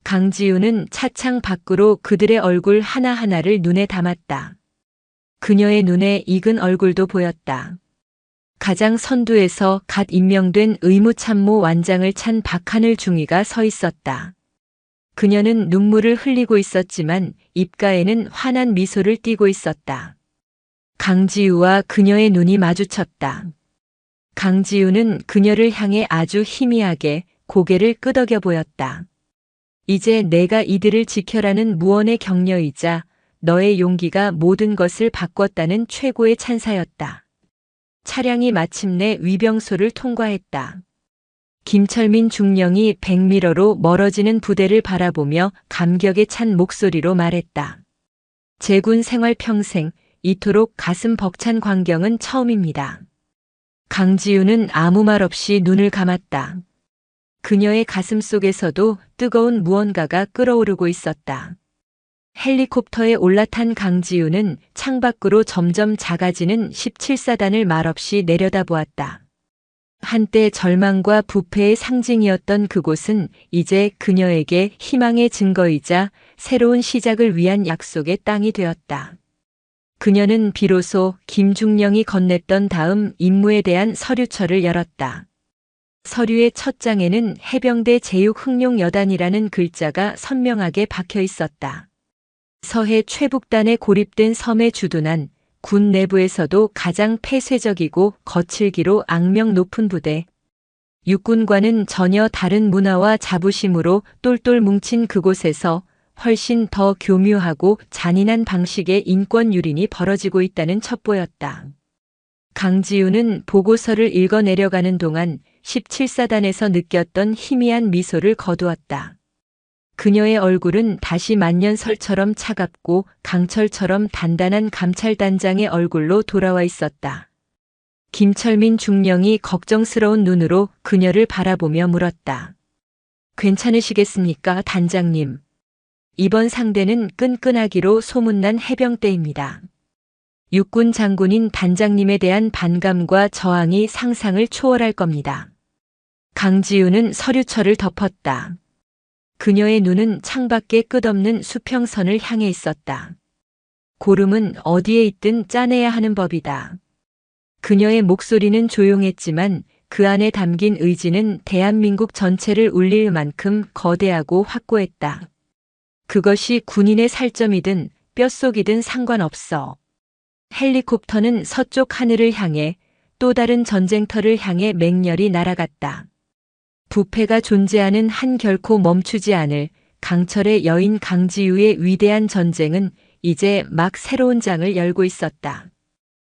강지우는 차창 밖으로 그들의 얼굴 하나하나를 눈에 담았다. 그녀의 눈에 익은 얼굴도 보였다. 가장 선두에서 갓 임명된 의무참모 완장을 찬 박하늘 중위가 서 있었다. 그녀는 눈물을 흘리고 있었지만 입가에는 환한 미소를 띠고 있었다. 강지우와 그녀의 눈이 마주쳤다. 강지우는 그녀를 향해 아주 희미하게 고개를 끄덕여 보였다. 이제 내가 이들을 지켜라는 무언의 격려이자 너의 용기가 모든 것을 바꿨다는 최고의 찬사였다. 차량이 마침내 위병소를 통과했다. 김철민 중령이 백미러로 멀어지는 부대를 바라보며 감격에 찬 목소리로 말했다. 제 군 생활 평생 이토록 가슴 벅찬 광경은 처음입니다. 강지우는 아무 말 없이 눈을 감았다. 그녀의 가슴 속에서도 뜨거운 무언가가 끓어오르고 있었다. 헬리콥터에 올라탄 강지우는 창밖으로 점점 작아지는 17사단을 말없이 내려다보았다. 한때 절망과 부패의 상징이었던 그곳은 이제 그녀에게 희망의 증거이자 새로운 시작을 위한 약속의 땅이 되었다. 그녀는 비로소 김중령이 건넸던 다음 임무에 대한 서류처를 열었다. 서류의 첫 장에는 해병대 제육흥룡여단이라는 글자가 선명하게 박혀 있었다. 서해 최북단에 고립된 섬에 주둔한 군 내부에서도 가장 폐쇄적이고 거칠기로 악명 높은 부대. 육군과는 전혀 다른 문화와 자부심으로 똘똘 뭉친 그곳에서 훨씬 더 교묘하고 잔인한 방식의 인권 유린이 벌어지고 있다는 첩보였다. 강지우는 보고서를 읽어 내려가는 동안 17사단에서 느꼈던 희미한 미소를 거두었다. 그녀의 얼굴은 다시 만년설처럼 차갑고 강철처럼 단단한 감찰단장의 얼굴로 돌아와 있었다. 김철민 중령이 걱정스러운 눈으로 그녀를 바라보며 물었다. 괜찮으시겠습니까, 단장님? 이번 상대는 끈끈하기로 소문난 해병대입니다. 육군 장군인 단장님에 대한 반감과 저항이 상상을 초월할 겁니다. 강지우는 서류철을 덮었다. 그녀의 눈은 창밖에 끝없는 수평선을 향해 있었다. 고름은 어디에 있든 짜내야 하는 법이다. 그녀의 목소리는 조용했지만 그 안에 담긴 의지는 대한민국 전체를 울릴 만큼 거대하고 확고했다. 그것이 군인의 살점이든 뼛속이든 상관없어. 헬리콥터는 서쪽 하늘을 향해 또 다른 전쟁터를 향해 맹렬히 날아갔다. 부패가 존재하는 한 결코 멈추지 않을 강철의 여인 강지우의 위대한 전쟁은 이제 막 새로운 장을 열고 있었다.